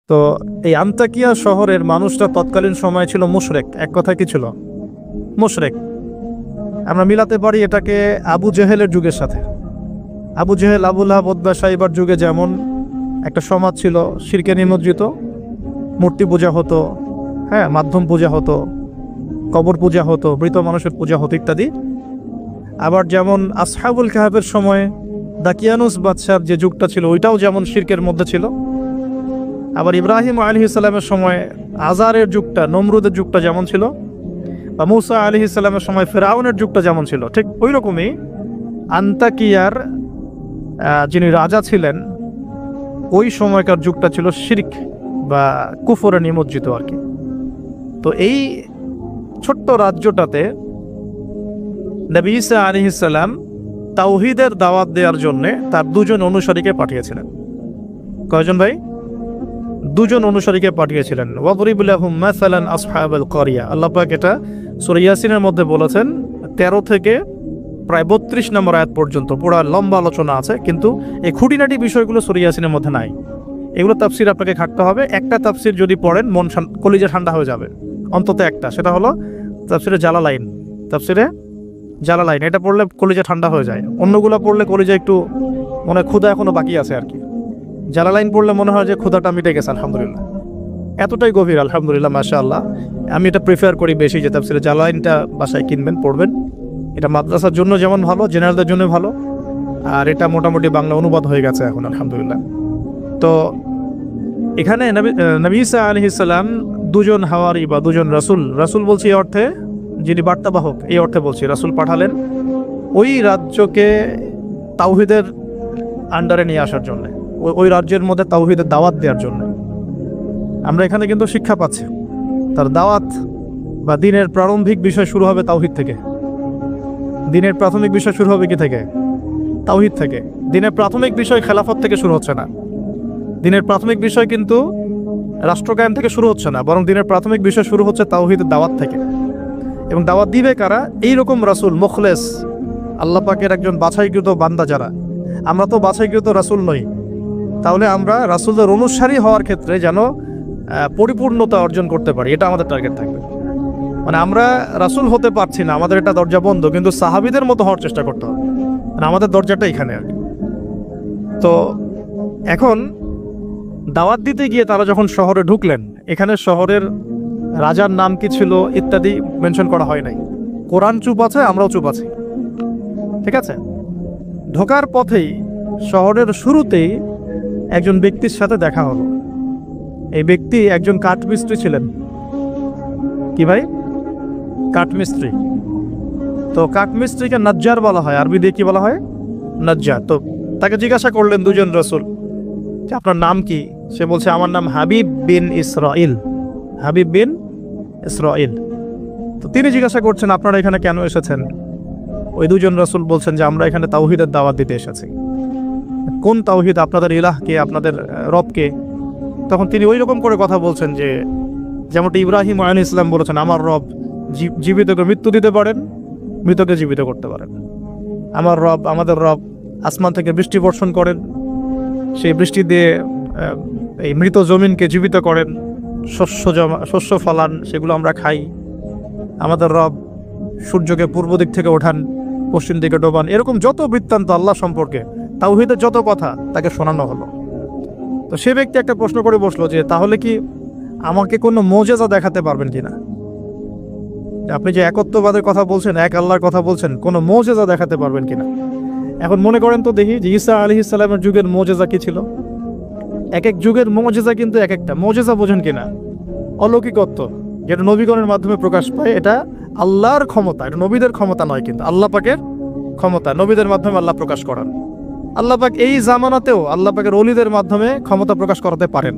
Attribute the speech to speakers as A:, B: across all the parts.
A: তো এই আন্তাকিয়া শহরের মানুষটা তৎকালীন সময় ছিল মুশরিক। এক কথা কি ছিল? মুশরিক। আমরা মিলাতে পারি এটাকে আবু জেহেলের যুগের সাথে। আবু জেহেল, আবু লাহাব, উতবা, শাইবার যুগে যেমন একটা সমাজ ছিল শিরকে নিমজ্জিত, মূর্তি পূজা হতো, হ্যাঁ, মাধ্যম পূজা হতো, কবর পূজা হতো, মৃত মানুষের পূজা হতো ইত্যাদি। আবার যেমন আসহাবুল কাহাফের সময় দাকিয়ানুস বাদশার যে যুগটা ছিল ওইটাও যেমন শিরকের মধ্যে ছিল। আবার ইব্রাহিম আলাইহিস সালামের সময় আজারের যুগটা, নমরুদের যুগটা যেমন ছিল, বা মুসা আলাইহিস সালামের সময় ফিরআউনের যুগটা যেমন ছিল, ঠিক ওই রকমই আন্তাকিয়ার যিনি রাজা ছিলেন ওই সময়কার যুগটা ছিল শিরক বা কুফরে নিমজ্জিত আর কি। তো এই ছোট্ট রাজ্যটাতে নবী ঈসা আলাইহিস সালাম তাওহীদের দাওয়াত দেওয়ার জন্য তার দুজন অনুসারীকে পাঠিয়েছিলেন। কয়জন ভাই? দুজন অনুসারীকে পাঠিয়েছিলেন। ওয়াদরিব লাহুম মাসালান আসহাবাল ক্বরিয়া। আল্লাহ পাক এটা সূরা ইয়াসিনের মধ্যে বলেছেন 13 থেকে প্রায় 32 নম্বর আয়াত পর্যন্ত পুরো লম্বা আলোচনা আছে, কিন্তু এই খুঁটিনাটি বিষয়গুলো সূরা ইয়াসিনের মধ্যে নাই। এগুলো তাফসির আপনাকে ঘাটতে হবে। একটা তাফসির যদি পড়েন মন কলিজা ঠান্ডা হয়ে যাবে, অন্তত একটা, সেটা হলো তাফসিরে জালালাইন। তাফসিরে জালালাইন এটা পড়লে কলিজা ঠান্ডা হয়ে যায়। অন্যগুলো পড়লে কলিজা একটু মনে ক্ষুধা এখনো বাকি আছে আর কি। জালালাইন পড়লে মনে হয় যে ক্ষুধাটা মিটে গেছে আলহামদুলিল্লাহ, এতটাই গভীর আলহামদুলিল্লাহ মাশাআল্লাহ। আমি এটা প্রিফার করি বেশি যে তাফসিরে জালালাইনটা বাসায় কিনবেন, পড়বেন। এটা মাদ্রাসার জন্য যেমন ভালো, জেনারেলদের জন্য ভালো, আর এটা মোটামুটি বাংলা অনুবাদ হয়ে গেছে এখন আলহামদুলিল্লাহ। তো এখানে নবী ঈসা আলাইহিস সালাম দুজন হাওয়ারি বা দুজন রাসূল, রাসূল বলছি এই অর্থে যিনি বার্তাবাহক, এই অর্থে বলছি, রাসূল পাঠালেন ওই রাজ্যকে তাওহীদের আন্ডারে নিয়ে আসার জন্য, ওই রাজ্যের মধ্যে তাওহীদের দাওয়াত দেওয়ার জন্য। আমরা এখানে কিন্তু শিক্ষা পাচ্ছি তার দাওয়াত বা দিনের প্রারম্ভিক বিষয় শুরু হবে তাওহীদ থেকে। দিনের প্রাথমিক বিষয় শুরু হবে কি থেকে? তাওহীদ থেকে। দিনের প্রাথমিক বিষয় খেলাফত থেকে শুরু হচ্ছে না। দিনের প্রাথমিক বিষয় কিন্তু রাষ্ট্রকায়েম থেকে শুরু হচ্ছে না, বরং দিনের প্রাথমিক বিষয় শুরু হচ্ছে তাওহীদের দাওয়াত থেকে। এবং দাওয়াত দিবে কারা? এইরকম রাসূল, মুখলেস, আল্লাহ পাকের একজন বাছাইকৃত বান্দা যারা। আমরা তো বাছাইকৃত রাসূল নই, তাহলে আমরা রাসূলের অনুসারী হওয়ার ক্ষেত্রে যেন পরিপূর্ণতা অর্জন করতে পারি, এটা আমাদের টার্গেট থাকবে। মানে আমরা রাসূল হতে পারছি না, আমাদের একটা দরজা বন্ধ, কিন্তু সাহাবীদের মতো হওয়ার চেষ্টা করতে হবে। মানে আমাদের দরজাটা এখানে আর কি। তো এখন দাওয়াত দিতে গিয়ে তারা যখন শহরে ঢুকলেন, এখানে শহরের রাজার নাম কি ছিল ইত্যাদি মেনশন করা হয় নাই। কোরআন চুপ আছে, আমরাও চুপ আছি, ঠিক আছে। ঢোকার পথেই শহরের শুরুতেই একজন ব্যক্তির সাথে দেখা হলো। এই ব্যক্তি একজন কাঠমিস্ত্রি ছিলেন। কি ভাই? কাঠমিস্ত্রি। তো কাঠমিস্ত্রিকে নাজ্জার বলা হয়, আরবি দিয়ে কি বলা হয়? নাজ্জার। তো তাকে জিজ্ঞাসা করলেন দুজন রাসূল যে আপনার নাম কি? সে বলছে আমার নাম হাবিব বিন ইসরাইল। হাবিব বিন ইসরাইল। তো তিনি জিজ্ঞাসা করছেন আপনারা এখানে কেন এসেছেন? ওই দুজন রাসূল বলছেন যে আমরা এখানে তাওহীদের দাওয়াত দিতে এসেছি। কোন তাওহীদ? আপনাদের ইলাহকে, আপনাদের রবকে। তখন তিনি ওই রকম করে কথা বলছেন যে যেমনটা ইব্রাহিম আলাইহিস সালাম বলেছেন, আমার রব জীবিতকে মৃত্যু দিতে পারেন, মৃতকে জীবিত করতে পারেন। আমার রব, আমাদের রব আসমান থেকে বৃষ্টি বর্ষণ করেন, সেই বৃষ্টি দিয়ে এই মৃত জমিনকে জীবিত করেন, শস্য ফলান, সেগুলো আমরা খাই। আমাদের রব সূর্যকে পূর্ব দিক থেকে ওঠান, পশ্চিম দিকে ডোবান। এরকম যত বৃত্তান্ত আল্লাহ সম্পর্কে, তাওহীদের যত কথা তাকে শোনানো হলো। তো সে ব্যক্তি একটা প্রশ্ন করে বসলো যে তাহলে কি আমাকে কোনো মুজিজা দেখাতে পারবেন কিনা? আপনি যে একত্ববাদের কথা বলছেন, এক আল্লাহর কথা বলছেন, কোনো মুজিজা দেখাতে পারবেন কিনা? এখন মনে করেন তো দেখি যে ঈসা আলাইহিস সালামের যুগের মুজিজা কি ছিল। এক এক যুগের মুজিজা কিন্তু এক একটা। মুজিজা বোঝেন কিনা? অলৌকিকত্ব, যেটা নবীগণের মাধ্যমে প্রকাশ পায়। এটা আল্লাহর ক্ষমতা, এটা নবীদের ক্ষমতা নয়, কিন্তু আল্লাহ পাকের ক্ষমতা। নবীদের মাধ্যমে আল্লাহ প্রকাশ করান। আল্লাহ পাক এই জামানাতেও আল্লাহ পাকের ওলিদের মাধ্যমে ক্ষমতা প্রকাশ করাতে পারেন।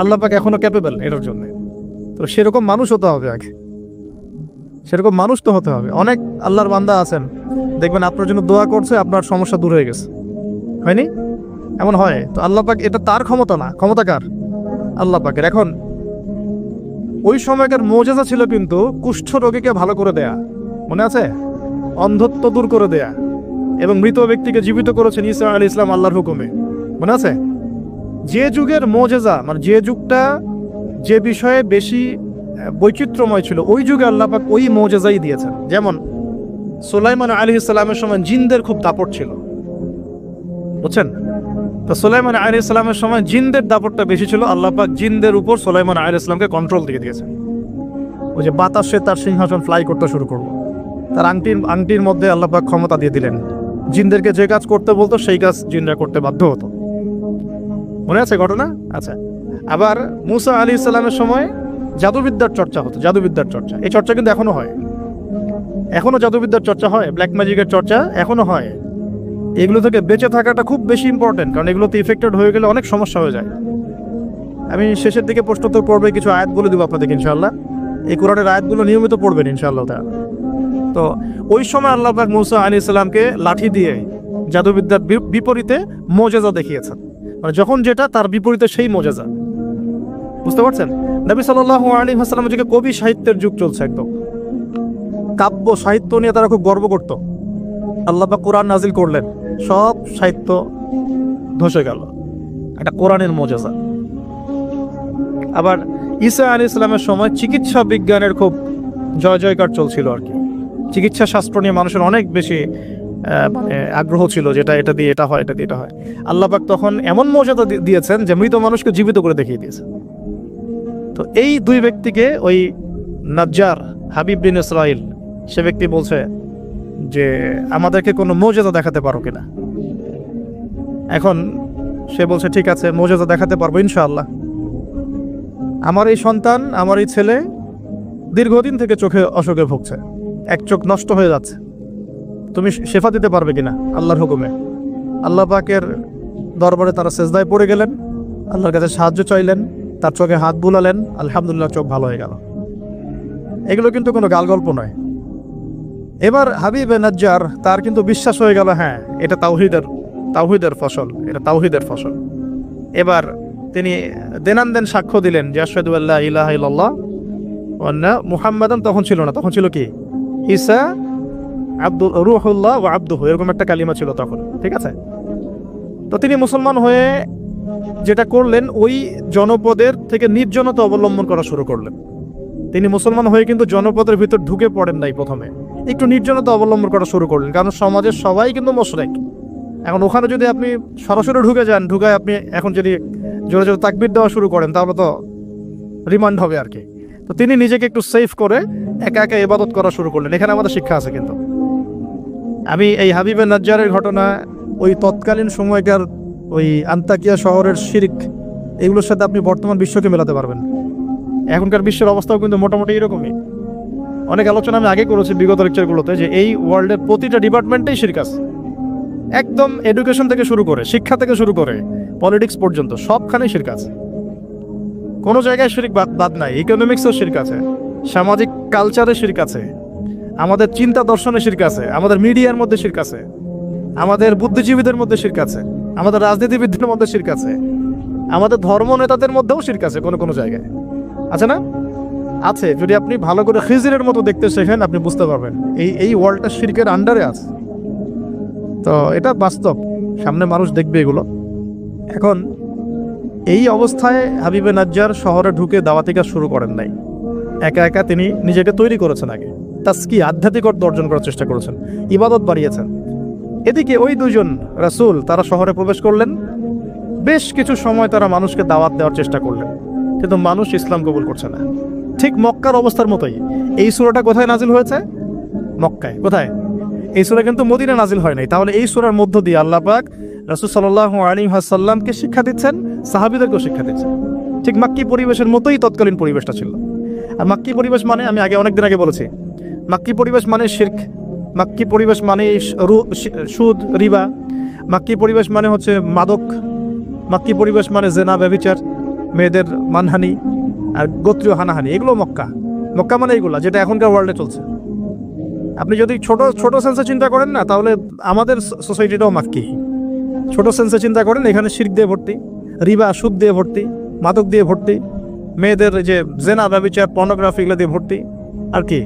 A: আল্লাহ পাক এখনো ক্যাপেবল এটার জন্য। তো সেরকম মানুষ হতে হবে আগে, সেরকম মানুষ তো হতে হবে। অনেক আল্লাহর বান্দা আছেন, দেখবেন আপনার জন্য দোয়া করছে, আপনার সমস্যা দূর হয়ে গেছে, হয়নি? এমন হয়। তো আল্লাহ পাক, এটা তার ক্ষমতা না, ক্ষমতা কার? আল্লাহ পাকের। এখন ওই সময়কার মুজিজা ছিল কিন্তু কুষ্ঠ রোগীকে ভালো করে দেয়া, মনে আছে? অন্ধত্ব দূর করে দেয়া, এবং মৃত ব্যক্তিকে জীবিত করেছেন ঈসা আলাইহিস সালাম আল্লাহর হুকুমে, মনে আছে? যে যুগের মুজিজা, মানে যে যুগটা যে বিষয়ে বেশি বৈচিত্র্যময় ছিল, ওই যুগে আল্লাহ পাক ওই মুজিজাই দিয়েছেন। যেমন সুলাইমান আলাইহিস সালামের সময় জিনদের খুব দাপট ছিল, বুঝছেন? তো সুলাইমান আলাইহিস সালামের সময় জিনদের দাপটটা বেশি ছিল। আল্লাহ পাক জিনদের উপর সুলাইমান আলাইহিস সালামকে কন্ট্রোল দিয়ে দিয়েছেন। ওই যে বাতাসে তার সিংহাসন ফ্লাই করতে শুরু করলো, তার আংটির মধ্যে আল্লাহ পাক ক্ষমতা দিয়ে দিলেন। জিনদেরকে যে কাজ করতে বলতো সেই কাজ জিনরা করতে বাধ্য হতো। মনে আছে ঘটনা? আচ্ছা, আবার মুসা আলাইহিস সালামের সময় জাদুবিদ্যার চর্চা হতো, জাদুবিদ্যার চর্চা। এই চর্চা কিন্তু এখনো হয়, এখনো জাদুবিদ্যার চর্চা হয়, ব্ল্যাক ম্যাজিকের চর্চা এখনো হয়। এগুলো থেকে বেঁচে থাকাটা খুব বেশি ইম্পর্টেন্ট, কারণ এগুলোতে ইফেক্টেড হয়ে গেলে অনেক সমস্যা হয়ে যায়। আমি শেষের দিকে প্রশ্নোত্তর পর্বে কিছু আয়াত বলে দেবো আপনাদেরকে ইনশাআল্লাহ। এই কোরআনের আয়াতগুলো নিয়মিত পড়বেন ইনশাআল্লাহ। তো ওই সময় আল্লাহ পাক মুসা আলাইহিস সালামকে লাঠি দিয়ে জাদুবিদ্যার বিপরীতে মুজিজা দেখিয়েছেন, মানে যখন যেটা তার বিপরীতে সেই মুজিজা। বুঝতে পারছেন? নবী সাল্লাল্লাহু আলাইহি ওয়াসাল্লামের যুগে কবি সাহিত্যের যুগ চলছে, একদম কাব্য সাহিত্য নিয়ে তারা খুব গর্ব করত। আল্লাহ পাক কোরআন নাজিল করলেন, সব সাহিত্য ধসে গেল, একটা কোরআনের মুজিজা। আবার ঈসা আলাইহিস সালামের সময় চিকিৎসা বিজ্ঞানের খুব জয় জয়কার চলছিল আর কি। চিকিৎসা শাস্ত্র নিয়ে মানুষের অনেক বেশি মানে আগ্রহ ছিল, যেটা এটা দিয়ে এটা হয়, এটা দিয়ে এটা হয়। আল্লাহ পাক তখন এমন মর্যাদা দিয়েছেন যে মৃত মানুষকে জীবিত করে দেখিয়ে দিয়েছে। তো এই দুই ব্যক্তিকে ওই নাজ্জার হাবিব বিন ইসরাইল, সে ব্যক্তি বলছে যে আমাদেরকে কোনো মুজিজা দেখাতে পারো কিনা। এখন সে বলছে ঠিক আছে, মুজিজা দেখাতে পারবো ইনশাআল্লাহ। আমার এই সন্তান, আমার এই ছেলে দীর্ঘদিন থেকে চোখে অসুখে ভুগছে, এক চোখ নষ্ট হয়ে যাচ্ছে, তুমি শেফা দিতে পারবে কিনা আল্লাহর হুকুমে। আল্লাহ পাকের দরবারে তারা সেজদায় পড়ে গেলেন, আল্লাহর কাছে সাহায্য চাইলেন, তার চোখে হাত বুলালেন, আলহামদুলিল্লাহ চোখ ভালো হয়ে গেল। এগুলো কিন্তু কোনো গালগল্প নয়। এবার হাবিব নাজ্জার, তার কিন্তু বিশ্বাস হয়ে গেল, হ্যাঁ এটা তাওহীদের ফসল, এটা তাওহীদের ফসল। এবার তিনি দেনান সাক্ষ্য দিলেন যে আশহাদু আল্লা ইলাহা ইল্লাল্লাহ ওয়া আন্না মুহাম্মাদান, তখন ছিল না, তখন ছিল কি ঈসা রূহুল্লাহ ওয়া আবদুহু, এরকম একটা কালিমা ছিল তখন, ঠিক আছে? তো তিনি মুসলমান হয়ে যেটা করলেন, ওই জনপদের থেকে নির্জনতা অবলম্বন করা শুরু করলেন। তিনি মুসলমান হয়ে কিন্তু জনপদের ভিতর ঢুকে পড়েন নাই, প্রথমে একটু নির্জনতা অবলম্বন করা শুরু করলেন, কারণ সমাজের সবাই কিন্তু মুশরিক। এখন ওখানে যদি আপনি সরাসরি ঢুকে যান, ঢুকায় আপনি এখন যদি জোরে জোরে তাকবীর দেওয়া শুরু করেন, তাহলে তো রিমান্ড হবে আর কি। তো তিনি নিজেকে একটু সেফ করে একা একা ইবাদত করা শুরু করলেন। এখানে আমাদের শিক্ষা আছে কিন্তু। আমি এই হাবিব নাজ্জারের ঘটনা, ওই তৎকালীন সময়কার ওই আন্তাকিয়া শহরের শিরক, এগুলোর সাথে আপনি বর্তমান বিশ্বকে মেলাতে পারবেন। এখনকার বিশ্বের অবস্থাও কিন্তু মোটামুটি এরকমই। অনেক আলোচনা আমি আগে করেছি বিগত লেকচারগুলোতে, যে এই ওয়ার্ল্ডের প্রতিটা ডিপার্টমেন্টেই শিরক আছে, একদম এডুকেশন থেকে শুরু করে, শিক্ষা থেকে শুরু করে পলিটিক্স পর্যন্ত সবখানেই শিরক আছে। কোনো জায়গায় শিরক বাদ নাই। ইকোনমিক্সেও শিরক আছে, সামাজিক কালচারে শিরক আছে, আমাদের চিন্তা দর্শনে শিরক আছে, আমাদের মিডিয়ার মধ্যে শিরক আছে, আমাদের বুদ্ধিজীবীদের মধ্যে শিরক আছে, আমাদের রাজনীতিবিদদের মধ্যে শিরক আছে, আমাদের ধর্ম নেতাদের মধ্যেও শিরক আছে কোনো কোনো জায়গায়, আছে না? আছে। যদি আপনি ভালো করে খিজিরের মতো দেখতে শেখেন, আপনি বুঝতে পারবেন এই ওয়ার্ল্ডটা শিরকের আন্ডারে আছে। তো এটা বাস্তব, সামনে মানুষ দেখবে এগুলো। এখন এই অবস্থায় হাবিবে নাজ্জার শহরে ঢুকে দাওয়াতি কাজ শুরু করেন নাই, একা একা তিনি নিজেকে তৈরি করেছেন। আগে তাসকি, আধ্যাত্মিক অর্থ অর্জন করার চেষ্টা করেছেন, ইবাদত বাড়িয়েছেন। এদিকে ওই দুজন রাসূল তারা শহরে প্রবেশ করলেন, বেশ কিছু সময় তারা মানুষকে দাওয়াত দেওয়ার চেষ্টা করলেন, কিন্তু মানুষ ইসলাম কবুল করছে না। ঠিক মক্কার অবস্থার মতোই। এই সূরাটা কোথায় নাজিল হয়েছে? মক্কায়। কোথায়? এই সূরা কিন্তু মদিনা নাজিল হয় নাই। তাহলে এই সূরার মধ্য দিয়ে আল্লাহ পাক রাসূল সাল্লাল্লাহু আলাইহি ওয়াসাল্লামকে শিক্ষা দিচ্ছেন, সাহাবীদেরকেও শিক্ষা দিচ্ছেন। ঠিক মাক্কি পরিবেশের মতোই তৎকালীন পরিবেশটা ছিল। আর মাক্কি পরিবেশ মানে, আমি অনেকদিন আগে বলেছি, মাক্কি পরিবেশ মানে শিরক, মাক্কি পরিবেশ মানে সুদ, রিবা, মাক্কি পরিবেশ মানে হচ্ছে মাদক, মাক্কি পরিবেশ মানে জেনা, ব্যভিচার, মেয়েদের মানহানি আর গোত্রীয় হানাহানি, এগুলো মক্কা মানে এইগুলা, যেটা এখনকার ওয়ার্ল্ডে চলছে। আপনি যদি ছোট সেন্সে চিন্তা করেন না, তাহলে আমাদের সোসাইটিটাও মাক্কি। ছোট সেন্সে চিন্তা করেন, এখানে শিরক দিয়ে ভর্তি, রিবা সুদ দিয়ে ভর্তি, মাদক দিয়ে ভর্তি, মেয়েদের যে জেনা, ব্যভিচার, পর্নোগ্রাফি, এগুলো দিয়ে ভর্তি। আর কি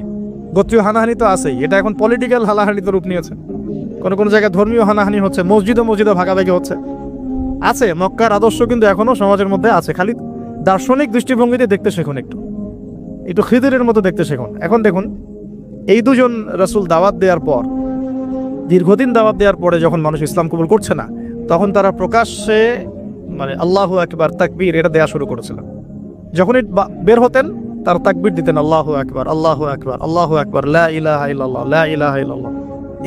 A: গোত্রীয় হানাহানি তো আছেই, এটা এখন পলিটিক্যাল হানাহানিতে রূপ নিয়েছে। কোনো জায়গায় ধর্মীয় হানাহানি হচ্ছে, মসজিদে ভাগাভাগি হচ্ছে। আছে, মক্কার আদর্শ কিন্তু এখনো সমাজের মধ্যে আছে, খালি দার্শনিক দৃষ্টিভঙ্গিতে দেখতে শেখুন, একটু একটু খিদিরের মতো দেখতে শেখুন। এখন দেখুন, এই দুজন রাসূল দাওয়াত দেওয়ার পর, দীর্ঘদিন দাওয়াত দেওয়ার পরে যখন মানুষ ইসলাম কবুল করছে না, তখন তারা প্রকাশ্যে মানে আল্লাহু আকবার তাকবীর এটা দেয়া শুরু করেছিল। যখনই বের হতেন তারা তাকবীর দিতেন, আল্লাহু আকবার আল্লাহু আকবার আল্লাহু আকবার লা ইলাহা ইল্লাল্লাহ লা ইলাহা ইল্লাল্লাহ,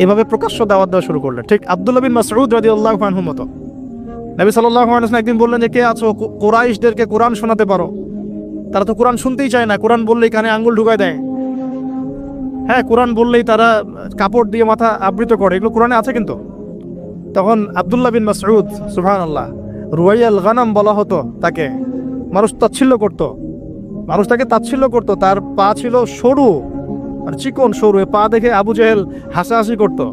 A: এভাবে প্রকাশ্য দাওয়াত দেওয়া শুরু করলেন। ঠিক আব্দুল্লাহ বিন মাসউদ রাদিয়াল্লাহু আনহু মতো নবী সাল্লাল্লাহু আলাইহি ওয়াসাল্লাম একদিন বললেন যে, কে আছো কুরাইশদেরকে কোরআন শোনাতে পারো? তারা তো কোরআন শুনতেই চায় না, কোরআন বললেই কানে আঙ্গুল ঢুকায় দেয়। হ্যাঁ, কোরআন বললেই তারা কাপড় দিয়ে মাথা আবৃত করে, এগুলো কোরআনে আছে কিন্তু। তখন আব্দুল্লাহ বিন মাসউদ, সুবহানাল্লাহ, রুয়াইয়াল গানাম বলা হতো তাকে, মানুষ তাচ্ছিল্য করতো, মানুষ তাকে তাচ্ছিল্য করতো। তার পা ছিল সরু, মানে চিকন সরু, পা দেখে আবু জেহেল হাসাহাসি করতো,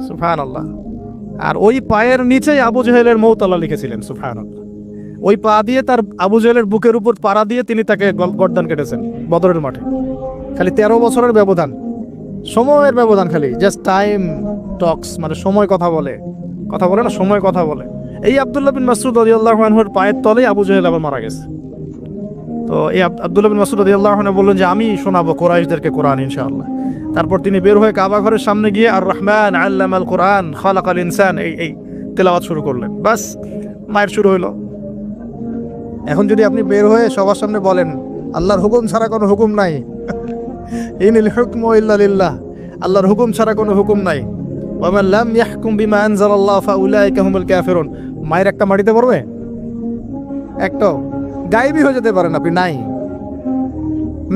A: সুবহানাল্লাহ। আর ওই পায়ের নিচেই আবু জেহেলের মৌতালা লিখেছিলেন, সুবহানাল্লাহ। ওই পা দিয়ে তার আবু জেহেলের বুকের উপর পাড়া দিয়ে তিনি তাকে গর্দান কেটেছেন বদরের মাঠে। খালি 13 বছরের ব্যবধান, সময়ের ব্যবধান, খালি জাস্ট টাইম টক্স, মানে সময় কথা বলে, কথা বলে না, সময় কথা বলে। এই আব্দুল্লাহ বিন মাসউদ রাদিয়াল্লাহু আনহুর পায়ের তলেই আবু জেহেল আবার মারা গেছে। তো এই আব্দুল্লাহ বিন মাসউদ রাদিয়াল্লাহু আনহু বললেন যে, আমি শোনাবো কুরাইশদেরকে কোরআন ইনশাআল্লাহ। তারপর তিনি বের হয়ে কাবা ঘরের সামনে গিয়ে আর রহমান আল্লামাল কোরআন খালাকাল ইনসান এই তেলাওয়াত শুরু করলেন। বাস, মায়ের শুরু হইল। এখন যদি আপনি বের হয়ে সবার সামনে বলেন, আল্লাহর হুকুম ছাড়া কোনো হুকুম নাই, ইনিল হুকমু ইল্লা লিল্লাহ, আল্লাহর হুকুম ছাড়া কোনো হুকুম নাই, ওয়া মান লাম ইয়াহকুম বিমা আনজালাল্লাহু ফাউলাইকা হুমুল কাফিরুন, মায়ের একটা মাটিতে পড়বে? একটাও গায়েবই হয়ে যেতে পারেন আপনি, নাই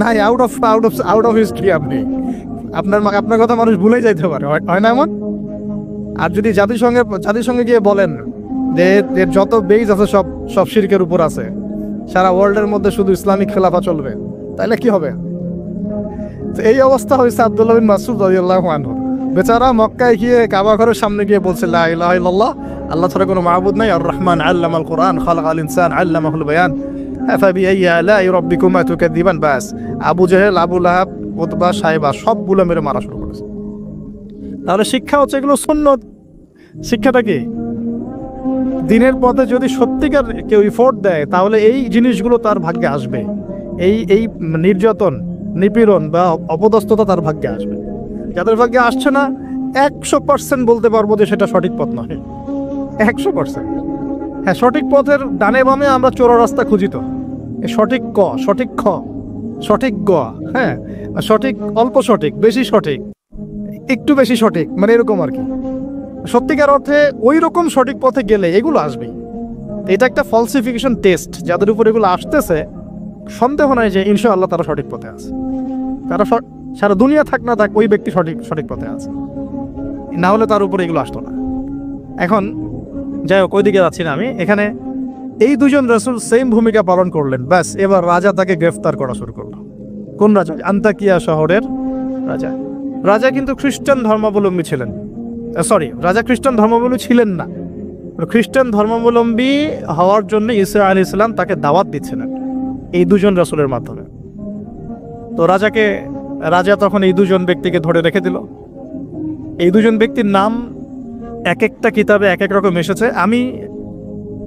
A: নাই, আউট অফ হিস্ট্রি। আপনি আপনার কথা মানুষ ভুলে যাইতে পারে, হয় না এমন? আর যদি জাতিসংঘে গিয়ে বলেন যে এর যত বেজ আছে সব শিরকের উপর আছে, সারা ওয়ার্ল্ডের মধ্যে শুধু ইসলামিক খেলাফা চলবে, তাইলে কি হবে? তো এই অবস্থা হয়েছে আব্দুল্লাহ বিন মাসউদ রাদিয়াল্লাহু আনহু। বেচারা মক্কায় গিয়ে কাবা ঘরের সামনে গিয়ে বলছে, লা ইলাহা ইল্লাল্লাহ, আল্লাহ ছাড়া কোনো মাবুদ নাই, আর রহমান আল্লামাল কোরআন খালাকাল ইনসান আল্লামাহুল বায়ান আফাবিআইয়ি আলাই রাব্বিকুমা তুকাযযিবান। বাস, আবু জেহেল, আবু লাহাব, উতবা, সাইবা সবগুলো মেরে মারা শুরু করেছে। তাহলে শিক্ষা হচ্ছে এগুলো সুন্নত। শিক্ষাটা কি? দিনের পথে যদি সত্যিকার কেউ এফোর্ট দেয়, তাহলে এই জিনিসগুলো তার ভাগ্যে আসবে। এই নির্যাতন, নিপীড়ন বা অপদস্থতা তার ভাগ্যে আসবে। যাদের ভাগ্যে আসছে না, 100% বলতে পারবো যে সেটা সঠিক পথ নয়, 100%। হ্যাঁ, সঠিক পথের ডানে বামে আমরা চোরা রাস্তা খুঁজি, তো সঠিক ক, সঠিক খ, সঠিক গ, হ্যাঁ, সঠিক অল্প সঠিক, বেশি সঠিক, একটু বেশি সঠিক, মানে এরকম আর কি। সত্যিকার অর্থে ওই রকম সঠিক পথে গেলে এগুলো আসবে। এটা একটা ফলসিফিকেশন টেস্ট, যাদের উপর এগুলো আসতেছে সন্দেহ নাই যে ইনশাআল্লাহ তারা সঠিক পথে আছে। তারা সারা দুনিয়া থাক না থাক, ওই ব্যক্তি সঠিক পথে আছে, না হলে তার উপরে এগুলো আসতো না। এখন যাই হোক, ওইদিকে যাচ্ছি না আমি। এখানে এই দুজন রাসূল সেম ভূমিকা পালন করলেন। ব্যাস, এবার রাজা তাকে গ্রেফতার করা শুরু করলো। কোন রাজা? আন্তাকিয়া শহরের রাজা। রাজা কিন্তু খ্রিস্টান ধর্মাবলম্বী ছিলেন, রাজা খ্রিস্টান ধর্মাবলম্বী ছিলেন না। খ্রিস্টান ধর্মাবলম্বী হওয়ার জন্য ঈসা আলাইহিস সালাম তাকে দাওয়াত দিচ্ছিলেন এই দুজন রাসূলের মাধ্যমে। তো রাজা তখন এই দুজন ব্যক্তিকে ধরে রেখে দিল। এই দুজন ব্যক্তির নাম এক একটা কিতাবে এক এক রকম এসেছে। আমি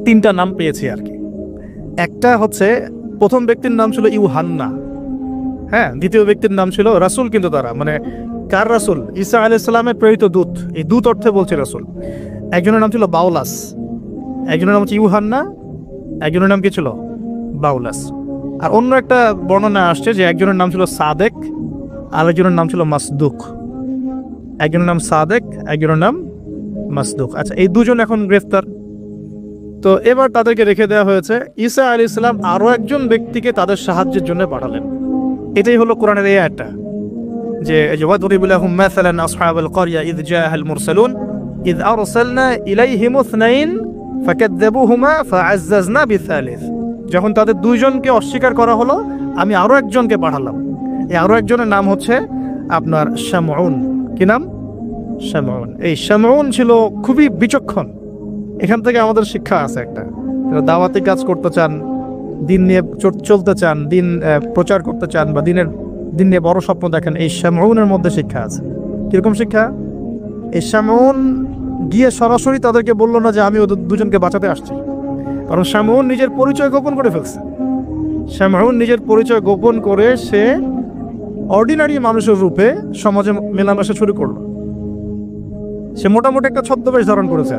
A: 3টা নাম পেয়েছি আর কি। একটা হচ্ছে, প্রথম ব্যক্তির নাম ছিল ইউহান্না, হ্যাঁ। দ্বিতীয় ব্যক্তির নাম ছিল রাসূল, কিন্তু তারা মানে কার রাসূল? ঈসা আলাইহিস সালামের প্রেরিত দূত। এই দূত অর্থে বলছে রাসূল। একজনের নাম ছিল বাউলাস, একজনের নাম হচ্ছে ইউহান্না, একজনের নাম কি ছিল? বাউলাস। আর অন্য একটা বর্ণনা আসছে যে একজনের নাম ছিল সাদেক, আর একজনের নাম ছিল মাসদুক। একজনের নাম সাদেক, একজনের নাম মাসদুক। আচ্ছা, এই দুজন এখন গ্রেফতার। তো এবার তাদেরকে রেখে দেওয়া হয়েছে। ঈসা আলাইহিস সালাম আরও একজন ব্যক্তিকে তাদের সাহায্যের জন্য পাঠালেন। এটাই হলো কোরআনের এই আয়াতটা, যে ওয়াদরিব লাহুম মাসালান আসহাবাল ক্বরিয়া ইয জাআহাল মুরসালুন ইয আরসালনা ইলাইহিম ইসনাইন ফাকাযযাবুহুমা ফাআজ্জাজনা বিসালিস। যখন তাদের দুইজনকে অস্বীকার করা হলো, আমি আরও একজনকে পাঠালাম। এই আরও একজনের নাম হচ্ছে আপনার শামউন। কি নাম? শামউন। এই শামউন ছিল খুবই বিচক্ষণ। এখান থেকে আমাদের শিক্ষা আছে একটা, দাওয়াতি কাজ করতে চান, দিন নিয়ে চলতে চান, দিন প্রচার করতে চান, বা দিন নিয়ে বড় স্বপ্ন দেখেন, এই শামউনের মধ্যে শিক্ষা আছে। কিরকম শিক্ষা? এই শামউন গিয়ে সরাসরি তাদেরকে বললো না যে আমি ওদের দুজনকে বাঁচাতে আসছি, কারণ শামউন নিজের পরিচয় গোপন করে ফেলছে। শামউন নিজের পরিচয় গোপন করে সে অর্ডিনারি মানুষের রূপে সমাজে মেলামেশা শুরু করলো। সে মোটামুটি একটা ছদ্মবেশ ধারণ করেছে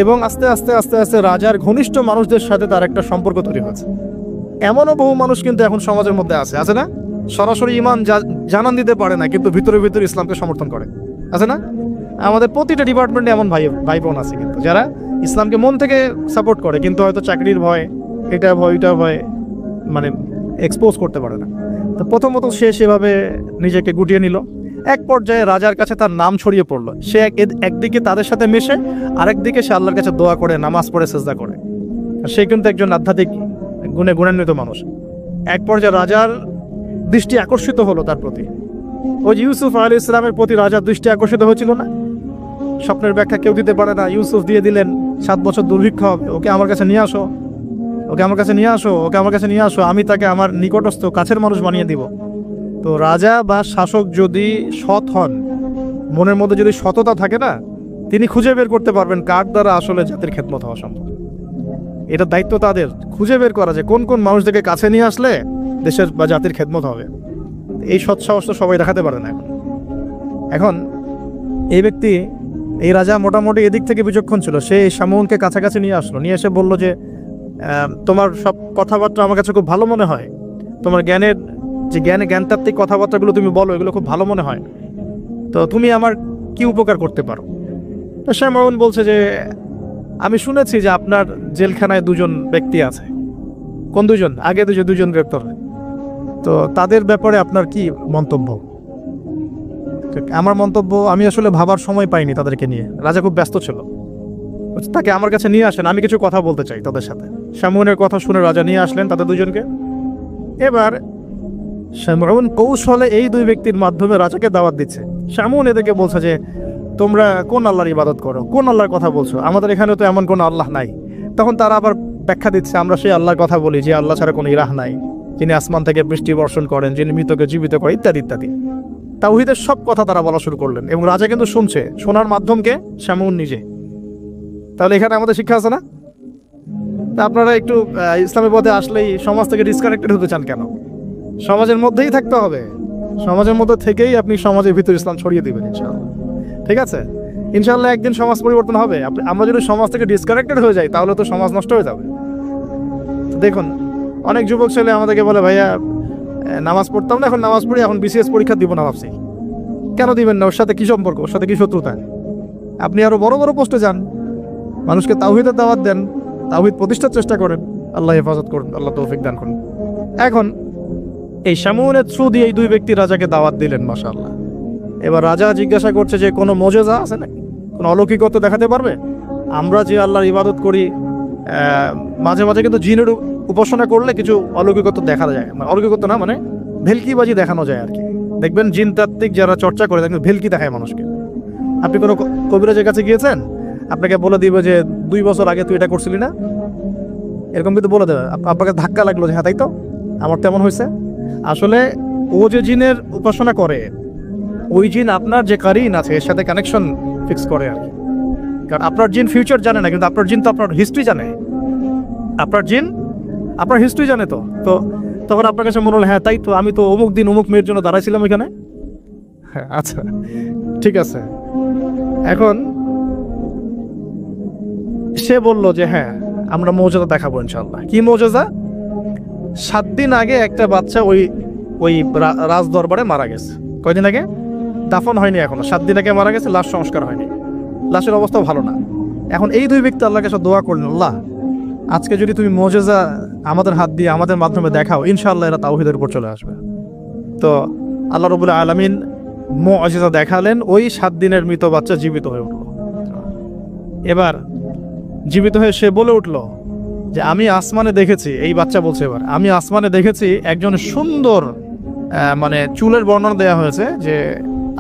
A: এবং আস্তে আস্তে আস্তে আস্তে রাজার ঘনিষ্ঠ মানুষদের সাথে তার একটা সম্পর্ক তৈরি হয়েছে। এমনও বহু মানুষ কিন্তু এখন সমাজের মধ্যে আছে না, সরাসরি ইমান জানান দিতে পারে না কিন্তু ভিতরে ভিতরে ইসলামকে সমর্থন করে, আছে না? আমাদের প্রতিটা ডিপার্টমেন্টে এমন ভাই বোন আছে কিন্তু যারা ইসলামকে মন থেকে সাপোর্ট করে, কিন্তু হয়তো চাকরির ভয়, এটা ভয় ওইটা ভয়, মানে এক্সপোজ করতে পারে না। তো প্রথমত সে সেভাবে নিজেকে গুটিয়ে নিল। এক পর্যায়ে রাজার কাছে তার নাম ছড়িয়ে পড়লো। সে একদিকে তাদের সাথে মেশে, আরেকদিকে সে আল্লাহর কাছে দোয়া করে, নামাজ পড়ে, সেজদা করে। সে কিন্তু একজন আধ্যাত্মিক গুণে গুণান্বিত মানুষ। এক পর্যায়ে রাজার দৃষ্টি আকর্ষিত হলো তার প্রতি। ওই যে ইউসুফ আলাইহিস সালামের প্রতি রাজার দৃষ্টি আকর্ষিত হয়েছিল না? স্বপ্নের ব্যাখ্যা কেউ দিতে পারে না, ইউসুফ দিয়ে দিলেন 7 বছর দুর্ভিক্ষ হবে, ওকে আমার কাছে নিয়ে আসো, ওকে আমার কাছে নিয়ে আসো, ওকে আমার কাছে নিয়ে আসো, আমি তাকে আমার নিকটস্থ কাছের মানুষ বানিয়ে দিব। তো রাজা বা শাসক যদি সৎ হন, মনের মধ্যে যদি সততা থাকে না, তিনি খুঁজে বের করতে পারবেন কার দ্বারা আসলে জাতির খেদমত হওয়া সম্ভব। এটা দায়িত্ব তাদের খুঁজে বের করা যে কোন কোন মানুষদেরকে কাছে নিয়ে আসলে দেশের বা জাতির খেদমত হবে। এই সৎ সাহস তো সবাই দেখাতে পারে না। এখন এই ব্যক্তি, এই রাজা মোটামুটি এদিক থেকে বিচক্ষণ ছিল। সে শামউনকে কাছাকাছি নিয়ে আসলো, নিয়ে এসে বলল যে তোমার সব কথাবার্তা আমার কাছে খুব ভালো মনে হয়, তোমার জ্ঞানের যে জ্ঞানতাত্ত্বিক কথাবার্তাগুলো তুমি বলো, এগুলো খুব ভালো মনে হয়, তো তুমি আমার কি উপকার করতে পারো? তো শামউন বলছে যে আমি শুনেছি যে আপনার জেলখানায় 2জন ব্যক্তি আছে। কোন 2জন? আগে দুজন গ্রেপ্তার হয়, তো তাদের ব্যাপারে আপনার কি মন্তব্য? আমার মন্তব্য, আমি আসলে ভাবার সময় পাইনি তাদেরকে নিয়ে, রাজা খুব ব্যস্ত ছিল। তাকে আমার কাছে নিয়ে আসেন, আমি কিছু কথা বলতে চাই তাদের সাথে। শামউনের কথা শুনে রাজা নিয়ে আসলেন তাদের 2জনকে। এবার শামউন কৌশলে এই 2 ব্যক্তির মাধ্যমে রাজাকে দাওয়াত দিচ্ছে। শামউন এদেরকে বলছে যে তোমরা কোন আল্লাহর ইবাদত করো, কোন আল্লাহর কথা বলছো, আমাদের এখানে তো এমন কোনো আল্লাহ নাই। তখন তারা আবার ব্যাখ্যা দিচ্ছে, আমরা সেই আল্লাহর কথা বলি যে আল্লাহ ছাড়া কোনো ইলাহ নাই, যিনি আসমান থেকে বৃষ্টি বর্ষণ করেন, যিনি মৃতকে জীবিত করেন, ইত্যাদি ইত্যাদি। তাওহীদের সব কথা তারা বলা শুরু করলেন এবং রাজা কিন্তু শুনছে। শোনার মাধ্যমকে শামউন নিজে। তাহলে এখানে আমাদের শিক্ষা আছে না? তা আপনারা একটু ইসলামের পথে আসলেই সমাজ থেকে ডিসকানেক্টেড হতে চান কেন? সমাজের মধ্যেই থাকতে হবে, সমাজের মধ্যে থেকেই আপনি সমাজের ভিতর ইসলাম ছড়িয়ে দিবেন ইনশাআল্লাহ। ঠিক আছে? ইনশাআল্লাহ একদিন সমাজ পরিবর্তন হবে। আমরা যদি সমাজ থেকে ডিসকানেক্টেড হয়ে যাই তাহলে তো সমাজ নষ্ট হয়ে যাবে। দেখুন, অনেক যুবক ছেলে আমাদেরকে বলে ভাইয়া নামাজ পড়তাম না, এখন নামাজ পড়ি, এখন বিসিএস পরীক্ষা দিব না ভাবছি। কেন দিবেন না? ওর সাথে কি সম্পর্ক, ওর সাথে কি শত্রুতা? আপনি আরো বড় বড় পোস্টে যান, মানুষকে তাওহীদের দাওয়াত দেন, তাওহীদ প্রতিষ্ঠার চেষ্টা করেন, আল্লাহ হেফাজত করুন, আল্লাহ তৌফিক দান করুন। এখন এই শামউনের থ্রু দিয়ে এই 2 ব্যক্তি রাজাকে দাওয়াত দিলেন, মাশাআল্লাহ। এবার রাজা জিজ্ঞাসা করছে যে কোনো মুজিজা আছে নাকি, কোনো অলৌকিকত্ব দেখাতে পারবে? আমরা যে আল্লাহর ইবাদত করি, মাঝে মাঝে কিন্তু জিনের উপাসনা করলে কিছু অলৌকিকত্ব দেখা যায়। অলৌকিকত্ব না, মানে ভেলকিবাজি দেখানো যায় আর কি। দেখবেন জিনতাত্ত্বিক যারা চর্চা করে দেখবেন ভেলকি দেখায় মানুষকে। আপনি কোনো কবিরাজের কাছে গিয়েছেন, আপনাকে বলে দিবে যে 2 বছর আগে তুই এটা করছিলি না, এরকম কিন্তু বলে দেবে। আপনাকে ধাক্কা লাগলো যে হ্যাঁ তাই তো, আমার তেমন হয়েছে। আসলে ও যে জিনের উপাসনা করে, ওই জিন আপনার যে কারিন আছে এর সাথে কানেকশন ফিক্স করে আর কি। কারণ আপনার জিন ফিউচার জানে না, কিন্তু আপনার জিন তো আপনার হিস্ট্রি জানে। আপনার জিন আপনার হিস্ট্রি জানে। তো তো তখন আপনার কাছে মনে হলো হ্যাঁ তাই তো, আমি তো অমুক দিন অমুক মেয়ের জন্য দাঁড়াইছিলাম এখানে। হ্যাঁ আচ্ছা ঠিক আছে। এখন সে বলল যে হ্যাঁ আমরা মৌজাদা দেখাবো ইনশাআল্লাহ। কি মৌজাদা? 7 দিন আগে একটা বাচ্চা ওই রাজ দরবারে মারা গেছে। কয়দিন আগে? দাফন হয়নি এখনো, 7 দিন আগে মারা গেছে, লাশ সংস্কার হয়নি, লাশের অবস্থাও ভালো না। এখন এই 2 ব্যক্তি আল্লাহর কাছে দোয়া করলেন, আল্লাহ আজকে যদি তুমি মুজিজা আমাদের হাত দিয়ে আমাদের মাধ্যমে দেখাও, ইনশাআল্লাহ এরা তাওহীদের উপর চলে আসবে। তো আল্লাহ রাব্বুল আলামিন মুজিজা দেখালেন, ওই 7 দিনের মৃত বাচ্চা জীবিত হয়ে উঠল। এবার জীবিত হয়ে সে বলে উঠল যে আমি আসমানে দেখেছি, এই বাচ্চা বলছে এবার, আমি আসমানে দেখেছি একজন সুন্দর, মানে চুলের বর্ণনা দেওয়া হয়েছে যে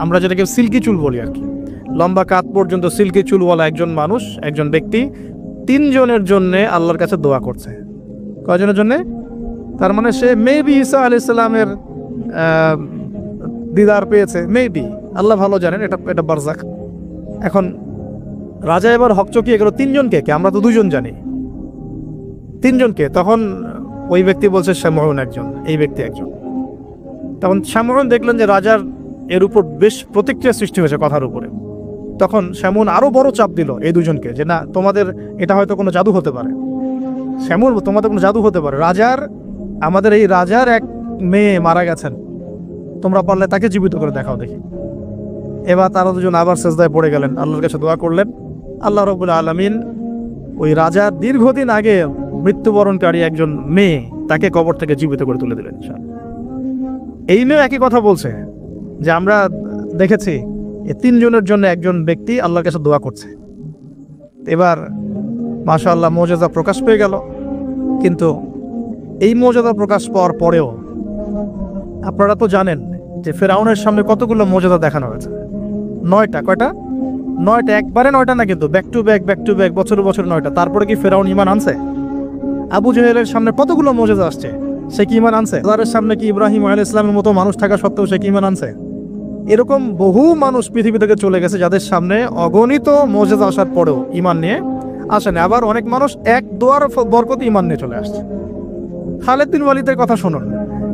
A: আমরা যেটাকে সিল্কি চুল বলি আর কি, লম্বা কাত পর্যন্ত সিল্কি চুলওয়ালা একজন মানুষ, একজন ব্যক্তি 3 জনের জন্য আল্লাহর কাছে দোয়া করছে। কয়জনের জন্য? তার মানে সে মেবি ঈসা আলাইহিস সালামের দিদার পেয়েছে, মেবি, আল্লাহ ভালো জানেন, এটা বারজাক। এখন রাজা এবার হকচকিয়ে গেল, তিনজনকে কে, আমরা তো দুজন জানি, তিনজনকে। তখন ওই ব্যক্তি বলছে শামউন একজন, এই ব্যক্তি একজন। তখন শামউন দেখলেন যে রাজার এর উপর বেশ প্রতিক্রিয়া সৃষ্টি হয়েছে কথার উপরে। তখন শামউন আরো বড় চাপ দিল এই দুজনকে যে না, তোমাদের এটা হয়তো কোনো জাদু হতে পারে। শামউন, তোমাদের কোনো জাদু হতে পারে, আমাদের এই রাজার এক মেয়ে মারা গেছেন, তোমরা পারলে তাকে জীবিত করে দেখাও দেখি। এবার তারা দুজন আবার সেজদায় পড়ে গেলেন, আল্লাহর কাছে দোয়া করলেন। আল্লাহ রাব্বুল আলামিন ওই রাজার দীর্ঘদিন আগে মৃত্যুবরণকারী একজন মেয়ে, তাকে কবর থেকে জীবিত করে তুলে দিলেন। এই মেয়ে একই কথা বলছে যে আমরা দেখেছি এই তিনজনের জন্য একজন ব্যক্তি আল্লাহর কাছে দোয়া করছে। এবার মাশাআল্লাহ মুজিজা প্রকাশ পেয়ে গেল। কিন্তু এই মুজিজা প্রকাশ পাওয়ার পরেও আপনারা তো জানেন যে ফেরাউনের সামনে কতগুলো মুজিজা দেখানো হয়েছে, 9টা। কয়টা? 9টা। একবারে 9টা না, কিন্তু ব্যাক টু ব্যাক বছর বছর 9টা। তারপরে কি ফেরাউন ঈমান আনছে? আবু জেহেলের সামনে কতগুলো মুজিজা আসছে, সে কি ঈমান আনছে? তার সামনে কি ইব্রাহিম আলাইহিস সালামের মতো মানুষ থাকা সত্ত্বেও সে কি ঈমান আনছে? এরকম বহু মানুষ পৃথিবী থেকে চলে গেছে যাদের সামনে অগণিত মুজিজা আসার পরেও ঈমান নিয়ে আসেনি। আবার অনেক মানুষ এক দোয়ার বরকতে ঈমান নিয়ে চলে আসছে। খালিদ বিন ওয়ালিদের কথা শুনুন।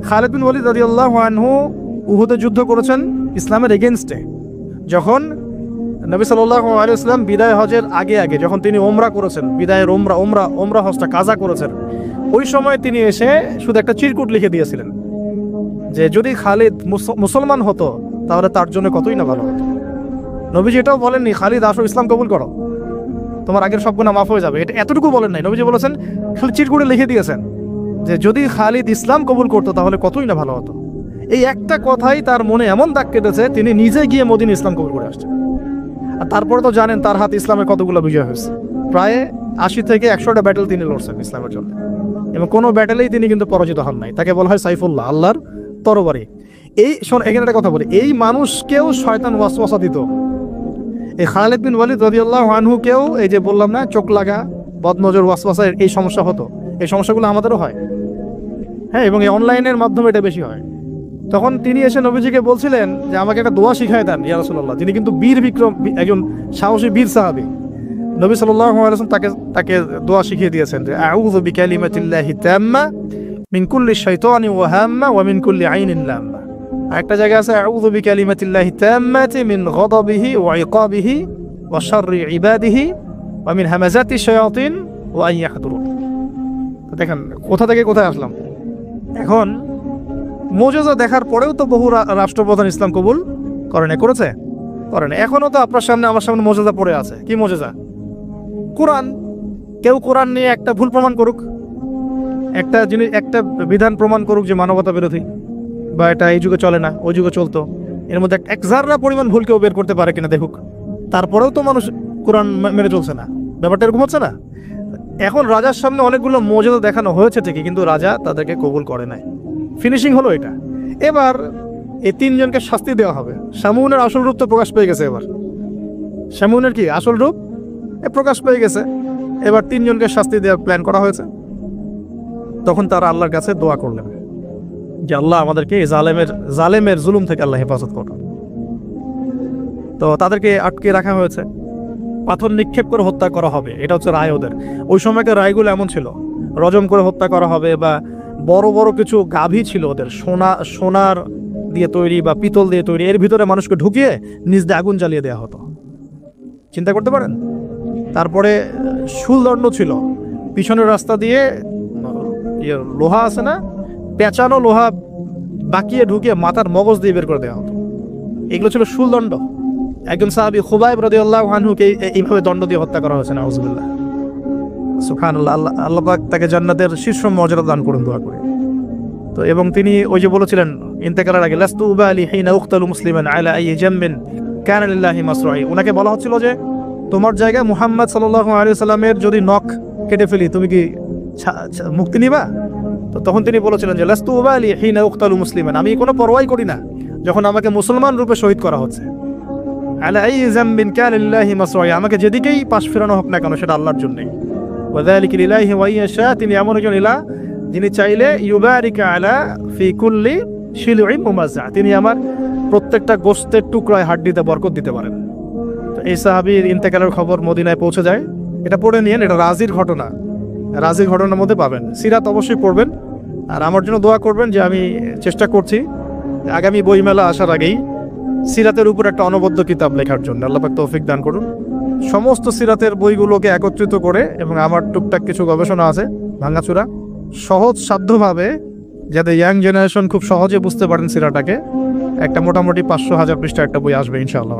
A: খালিদ বিন ওয়ালিদ রাদিয়াল্লাহু আনহু উহুদে যুদ্ধ করেছেন ইসলামের এগেইনস্টে। যখন নবী সাল্লাল্লাহু আলাইহি ওয়াসাল্লাম বিদায় হজের আগে যখন তিনি ওমরা করেছেন, বিদায়ের ওমরা হজটা কাজা করেছেন, ওই সময় তিনি এসে শুধু একটা চিরকুট লিখে দিয়েছিলেন যে যদি খালিদ মুসলমান হতো তাহলে তার জন্য কতই না ভালো হতো। নবীজি এটাও বলেননি খালিদ আসো ইসলাম কবুল করো, তোমার আগের সব গুনাহ মাফ হয়ে যাবে, এটা এতটুকু বলেন নাই। নবীজি বলেছেন, খালি চিরকুটে লিখে দিয়েছেন যে যদি খালিদ ইসলাম কবুল করতো তাহলে কতই না ভালো হতো। এই একটা কথাই তার মনে এমন দাগ কেটেছে, তিনি নিজে গিয়ে মদিনা ইসলাম কবুল করে আসছেন। আর তারপরে তো জানেন তার হাতে ইসলামের কতগুলো বিজয় হয়েছে, প্রায় 80 থেকে 100টা ব্যাটেল তিনি লড়ছেন ইসলামের জন্য, এবং কোনো ব্যাটেলেই তিনি কিন্তু পরাজিত হন নাই। তাকে বলা হয় সাইফুল্লাহ, আল্লাহর তরবারি। এখানে একটা কথা বলি, এই মানুষকেও শয়তান ওয়াসওয়াসা দিত। এই খালিদ বিন ওয়ালিদ রাদিয়াল্লাহু আনহুকেও এই যে বললাম না, চোখ লাগা, বদনজর, ওয়াসওয়াসা, এই সমস্যা হতো। এই সমস্যাগুলো আমাদেরও হয়, হ্যাঁ, এবং এই অনলাইনের মাধ্যমে এটা বেশি হয়। তখন তিনি এসে নবীজিকে বলছিলেন যে আমাকে একটা দোয়া শিখায় দেন ইয়া রাসূলুল্লাহ। তিনি কিন্তু বীর বিক্রম, একজন সাহসী বীর সাহাবী। নবী সাল্লাল্লাহু আলাইহি ওয়াসাল্লাম তাকে দোয়া শিখিয়ে দিয়েছেন যে আউযু বিকালিমাতিল্লাহি তাম্মা মিন কুল্লি শাইতানি ওয়া হাম্মা ওয়া মিন কুল্লি আইনিন লাম্মা। একটা জায়গা আছে আউযু বিকালিমাতিল্লাহি তাম্মাতি মিন গাদাবিহি ওয়া ইকাবিহি ওয়া শাররি ইবাদিহি ওয়া মিন হামাজাতি শায়াতিন ওয়া আন ইয়াহদুরুন। দেখেন কোথা থেকে কোথায় আসলাম। এখন মুজিজা দেখার পরেও তো বহু রাষ্ট্রপ্রধান ইসলাম কবুল করেছে। এখনো তো আপনার সামনে আমার সামনে মুজিজা পড়ে আছে। কি মুজিজা? কোরআন। কেউ কোরআন নিয়ে একটা ভুল প্রমাণ করুক, একটা বিধান প্রমাণ করুক যে মানবতা বিরোধী, বা এটা এই যুগে চলে না, ওই যুগে চলতো, এর মধ্যে এক জাররা পরিমাণ ভুল কেউ বের করতে পারে কিনা দেখুক। তারপরেও তো মানুষ কোরআন মেনে চলছে না। ব্যাপারটা এরকম হচ্ছে না? এখন রাজার সামনে অনেকগুলো মুজিজা দেখানো হয়েছে ঠিকই, কিন্তু রাজা তাদেরকে কবুল করে নাই। ফিনিশিং হলো এটা। এবার এই তিনজনকে শাস্তি দেওয়া হবে। শামউনের আসল রূপ তো প্রকাশ পেয়ে গেছে। এবার শামউনের কি আসল রূপ প্রকাশ পেয়ে গেছে। এবার তিনজনকে শাস্তি দেওয়ার প্ল্যান করা হয়েছে। তখন তারা আল্লাহর কাছে দোয়া করলেন যে আল্লাহ আমাদেরকে এই জালেমের জুলুম থেকে আল্লাহ হেফাজত করুন। তো তাদেরকে আটকে রাখা হয়েছে, পাথর নিক্ষেপ করে হত্যা করা হবে, এটা হচ্ছে রায় ওদের। ওই সময়কার রায়গুলো এমন ছিল, রজম করে হত্যা করা হবে, বা বড় বড় কিছু গাভী ছিল ওদের, সোনার দিয়ে তৈরি বা পিতল দিয়ে তৈরি, এর ভিতরে মানুষকে ঢুকিয়ে নিজ দিয়ে আগুন জ্বালিয়ে দেওয়া হতো। চিন্তা করতে পারেন। তারপরে শুলদণ্ড ছিল, পিছনের রাস্তা দিয়ে লোহা আছে না, পেঁচানো লোহা বাকিয়ে ঢুকিয়ে মাথার মগজ দিয়ে বের করে দেওয়া হতো। এগুলো ছিল শুলদণ্ড। একজন সাহাবী খুবাইব রাদিয়াল্লাহু আনহুকে এইভাবে দণ্ড দিয়ে হত্যা করা হয়েছে। নাউযুবিল্লাহ, সুবহানাল্লাহ। আল্লাহ পাক তাকে জান্নাতের শীর্ষ মর্যাদা দান করুন, দোয়া করে। তো এবং তিনি ওই যে বলেছিলেন ইন্তেকালের আগে, লাস্তু উবালি হিনা উকতালু মুসলিমান আলা আই জামবিন কানা লিল্লাহি মাসরাই। ওনাকে বলা হচ্ছিল যে তোমার জায়গায় মুহাম্মদ সাল্লাল্লাহু আলাইহি ওয়াসাল্লামের যদি নখ কেটে ফেলি তুমি কি মুক্তি নিবা? তো তখন তিনি বলেছিলেন যে লাস্তু উবালি হিনা উকতালু মুসলিমান, আমি কোনো পরোয়াই করি না যখন আমাকে মুসলমান রূপে শহীদ করা হচ্ছে। আলা আই জামবিন কানা লিল্লাহি মাসরাই, আমাকে যেদিকেই পাশ ফেরানো হোক না কেন সেটা আল্লাহর জন্যই। ওয়াযালিকা লিল্লাহি ওয়া ইয়াশা, তিনি এমন একজন ইলাহ যিনি চাইলে ইউবারিকা আলা ফি কুল্লি শিলউইন মুমাজ্জা, তিনি আমার প্রত্যেকটা গোশতের টুকরায় হাড্ডিতে বরকত দিতে পারেন। তো এই সাহাবীর ইন্তেকালের খবর মদিনায় পৌঁছে যায়। এটা পড়ে নিয়েন, এটা রাজির ঘটনা, রাজির ঘটনার মধ্যে পাবেন। সিরাত অবশ্যই পড়বেন, আর আমার জন্য দোয়া করবেন যে আমি চেষ্টা করছি আগামী বইমেলা আসার আগেই সিরাতের উপর একটা অনবদ্য কিতাব লেখার জন্য। আল্লাহ পাক তৌফিক দান করুন। সমস্ত সিরাতের বইগুলোকে একত্রিত করে, এবং আমার টুকটাক কিছু গবেষণা আছে ভাঙাচুরা, সহজ সাধ্যভাবে, যাতে ইয়াং জেনারেশন খুব সহজে বুঝতে পারেন সিরাটাকে, একটা মোটামুটি 500,000 পৃষ্ঠা একটা বই আসবে ইনশাআল্লাহ।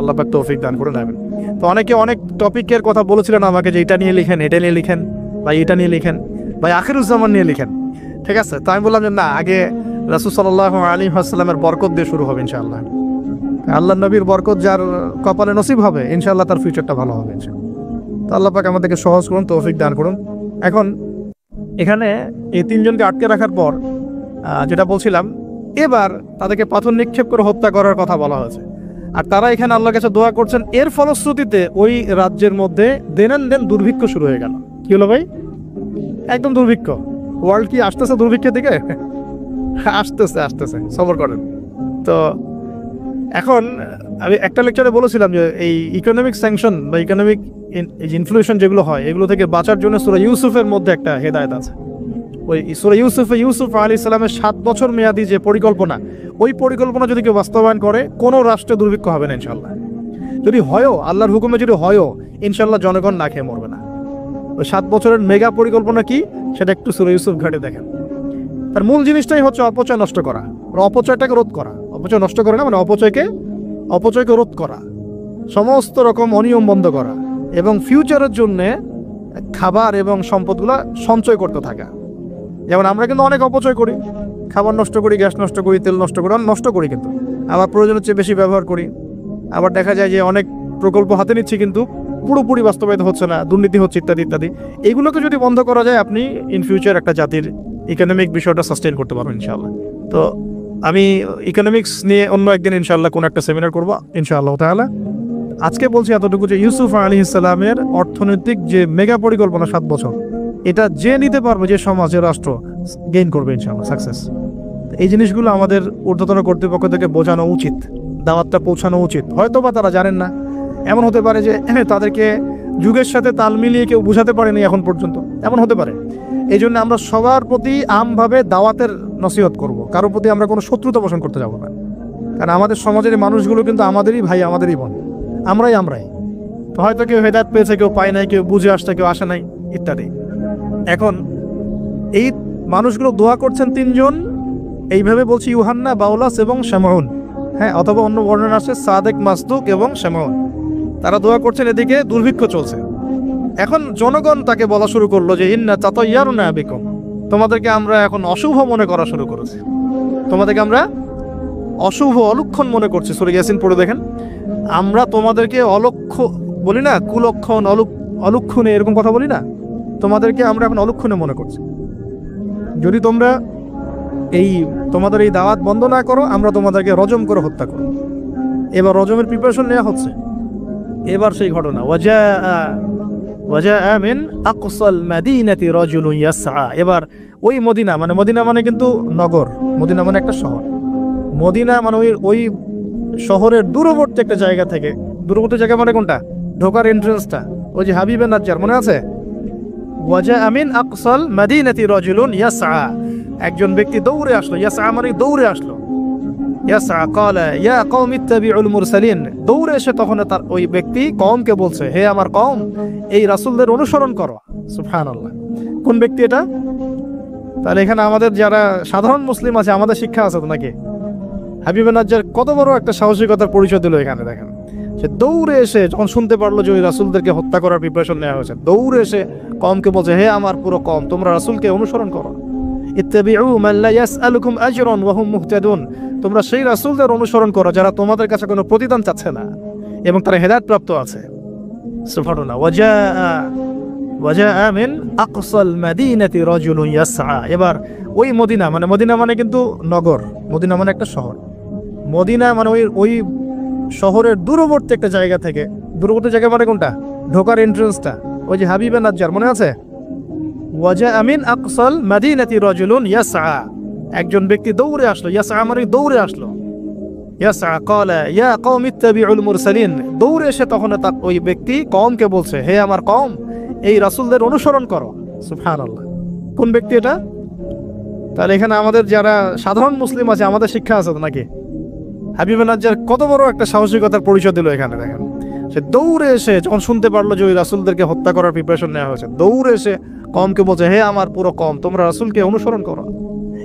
A: আল্লাহ পাক তৌফিক দান করে নেবেন। তো অনেকে অনেক টপিকের কথা বলেছিলেন আমাকে যে এটা নিয়ে লিখেন, এটা নিয়ে লিখেন, বা এটা নিয়ে লিখেন, বা আখিরুজ্জামান নিয়ে লিখেন, ঠিক আছে? তো আমি বললাম যে না, আগে রাসূল সাল্লাল্লাহু আলাইহি ওয়াসাল্লামের বরকত দিয়ে শুরু হবে ইনশাআল্লাহ। আল্লাহ নবীর বরকত যার কপালে নসিব হবে ইনশাআল্লাহ তার ফিউচারটা ভালো হবে ইনশাআল্লাহ। তো আল্লাহ পাক আমাদেরকে সহজ করুন, তৌফিক দান করুন। এখন এখানে এই তিনজনকে আটকে রাখার পর যেটা বলছিলাম, এবার তাদেরকে পাথর নিক্ষেপ করে হত্যা করার কথা বলা হয়েছে, আর তারা এখানে আল্লাহর কাছে দোয়া করছেন। এর ফলশ্রুতিতে ওই রাজ্যের মধ্যে দেন দুর্ভিক্ষ শুরু হয়ে গেল। কি হলো ভাই? একদম দুর্ভিক্ষ। ওয়ার্ল্ড কি আসতেছে দুর্ভিক্ষের দিকে? আসতেছে আসতেছে, সবর করেন। তো এখন আমি একটা লেকচারে বলেছিলাম যে এই ইকোনমিক স্যাংশন বা ইকোনমিক ইনফ্লুয়েশন যেগুলো হয়, এগুলো থেকে বাঁচার জন্য সূরা ইউসুফের মধ্যে একটা হেদায়েত আছে। ওই সূরা ইউসুফ আলাইহিস সালামের 7 বছর মেয়াদি যে পরিকল্পনা, ওই পরিকল্পনা যদি কেউ বাস্তবায়ন করে, কোনো রাষ্ট্রে দুর্ভিক্ষ হবে না ইনশাআল্লাহ। যদি হয়ও, আল্লাহর হুকুমে যদি হয়ও, ইনশাআল্লাহ জনগণ না খেয়ে মরবে না। ওই 7 বছরের মেগা পরিকল্পনা কি, সেটা একটু সূরা ইউসুফ ঘাটে দেখেন। তার মূল জিনিসটাই হচ্ছে অপচয় নষ্ট করা, অপচয়টাকে রোধ করা। অপচয় নষ্ট করে না, মানে অপচয়কে রোধ করা, সমস্ত রকম অনিয়ম বন্ধ করা, এবং ফিউচারের জন্য খাবার এবং সম্পদগুলো সঞ্চয় করতে থাকা। যেমন আমরা কিন্তু অনেক অপচয় করি, খাবার নষ্ট করি, গ্যাস নষ্ট করি, তেল নষ্ট করি, নষ্ট করি, কিন্তু আবার প্রয়োজনের চেয়ে বেশি ব্যবহার করি। আবার দেখা যায় যে অনেক প্রকল্প হাতে নিচ্ছি কিন্তু পুরোপুরি বাস্তবায়িত হচ্ছে না, দুর্নীতি হচ্ছে, ইত্যাদি ইত্যাদি। এগুলোকে যদি বন্ধ করা যায়, আপনি ইন ফিউচার একটা জাতির ইকোনমিক বিষয়টা সাস্টেইন করতে পারবেন ইনশাআল্লাহ। তো আমি ইকোনমিক্স নিয়ে অন্য একদিন ইনশাআল্লাহ কোনো একটা সেমিনার করবো ইনশাআল্লাহ তাআলা। আজকে বলছি এতটুকু যে ইউসুফ আলাইহিস সালামের অর্থনৈতিক যে মেগা পরিকল্পনা 7 বছর, এটা যে নিতে পারবে, যে সমাজের রাষ্ট্র গেইন করবে ইনশাআল্লাহ সাকসেস। এই জিনিসগুলো আমাদের ঊর্ধ্বতন কর্তৃপক্ষ থেকে বোঝানো উচিত, দাওয়াতটা পৌঁছানো উচিত। হয়তো বা তারা জানেন না, এমন হতে পারে যে তাদেরকে যুগের সাথে তাল মিলিয়ে কেউ বুঝাতে পারেনি এখন পর্যন্ত, এমন হতে পারে। এই জন্য আমরা সবার প্রতি আমভাবে দাওয়াতের নসিহত করব, কারোর প্রতি আমরা কোনো শত্রুতা পোষণ করতে যাব না। কারণ আমাদের সমাজের মানুষগুলো কিন্তু আমাদেরই ভাই, আমাদেরই বোন, আমরাই। তো হয়তো কেউ হেদায়েত পেয়েছে, কেউ পায় নাই, কেউ বুঝে আসছে, কেউ আসে নাই, ইত্যাদি। এখন এই মানুষগুলো দোয়া করছেন তিনজন, এইভাবে বলছি, ইউহান্না, বাউলাস এবং শামউন। হ্যাঁ, অথবা অন্য বর্ণনা আছে সাদেক, মাসদুক এবং শামউন। তারা দোয়া করছেন, এদিকে দুর্ভিক্ষ চলছে। এখন জনগণ তাকে বলা শুরু করলো যে ইন্না তাতায়্যারুনা বিকুম, তোমাদেরকে আমরা এখন অশুভ মনে করা শুরু করেছি, তোমাদেরকে আমরা অশুভ, অলক্ষণ মনে করছি। সূরা ইয়াসিন পড়ে দেখেন, আমরা তোমাদেরকে অলক্ষ্য বলি না, কুলক্ষণ, অলক্ষণে, এরকম কথা বলি না, তোমাদেরকে আমরা এখন অলক্ষণে মনে করছি। যদি তোমরা তোমাদের এই দাওয়াত বন্ধ না করো, আমরা তোমাদেরকে রজম করে হত্যা করো। এবার রজমের প্রিপারেশন নেওয়া হচ্ছে। এবার সেই ঘটনা, ওয়াজা মিন আকসাল মাদিনাতি রাজুলুন ইয়াসআ। এবার ওই মদিনা মানে কিন্তু নগর, মদিনা মানে একটা শহর, মদিনা মানে ওই শহরের দূরবর্তী একটা জায়গা থেকে, দূরবর্তী জায়গা মানে কোনটা, ঢোকার এন্ট্রান্সটা, ওই যে হাবিবে নাজ্জার মনে আছে, ওয়াজা মিন আকসাল মাদিনাতি রাজুলুন ইয়াসআ, একজন ব্যক্তি দৌড়ে আসলো, ইয়াসআ মানে দৌড়ে আসলো, ইয়াসআ ক্বালা ইয়া কওমি ইত্তাবিউল মুরসালিন, দৌড়ে এসে তখন তার ওই ব্যক্তি কওমকে বলছে, হে আমার কওম, এই রাসূলদের অনুসরণ করো। সুবহানাল্লাহ, কোন ব্যক্তি এটা? তাহলে এখানে আমাদের যারা সাধারণ মুসলিম আছে, আমাদের শিক্ষা আছে তো নাকি? হাবিবে নাজ্জার কত বড় একটা সাহসিকতার পরিচয় দিল এখানে। দেখেন, সে দৌড়ে এসে যখন শুনতে পারলো যে ওই রাসূলদেরকে হত্যা করার প্রিপারেশন নেওয়া হয়েছে, দৌড়ে এসে কওমকে বলছে, হে আমার পুরো কওম, তোমরা রাসূলকে অনুসরণ করো। ইত্তাবিউ মান লা ইয়াসআলুকুম আজরান ওয়া হুম মুহতাদুন, তোমরা সেই রাসূলদের অনুসরণ করো যারা তোমাদের কাছে কোনো প্রতিদান চাচ্ছে না এবং তারা হেদায়েত প্রাপ্ত আছে। সুবহানাল্লাহ। ওয়াজা মিন আকসাল মাদিনাতি রাজুলুন ইয়াসআ। এবার ওই মদিনা মানে কিন্তু নগর, মদিনা মানে একটা শহর, মদিনা মানে ওই শহরের দূরবর্তী একটা জায়গা থেকে, দূরবর্তী জায়গা মানে কোনটা, ঢোকার এন্ট্রান্সটা, ওই যে হাবিবে নাজ্জার মনে আছে, ওয়াজা মিন আকসাল মাদিনাতি রাজুলুন ইয়াসআ, একজন ব্যক্তি দৌড়ে আসলো, ইয়াসআ মানে দৌড়ে আসলো, ইয়াসআ ক্বালা ইয়া কওমি ইত্তাবিউল মুরসালিন, দৌড়ে এসে তখন ওই ব্যক্তি কওমকে বলছে, হে আমার কওম, এই রাসূলদের অনুসরণ করো। সুবহানাল্লাহ। কোন ব্যক্তি এটা? তাহলে এখানে আমাদের যারা সাধারণ মুসলিম আছে, আমাদের শিক্ষা আছে তো নাকি? হাবিব নাজ্জার কত বড় একটা সাহসিকতার পরিচয় দিল এখানে। দেখেন, সে দৌড়ে এসে যখন শুনতে পারলো যে ওই রাসূলদেরকে হত্যা করার প্রিপারেশন নেওয়া হয়েছে, দৌড়ে এসে কওমকে বলছে, হে আমার পুরো কওম, তোমরা রাসূলকে অনুসরণ করো।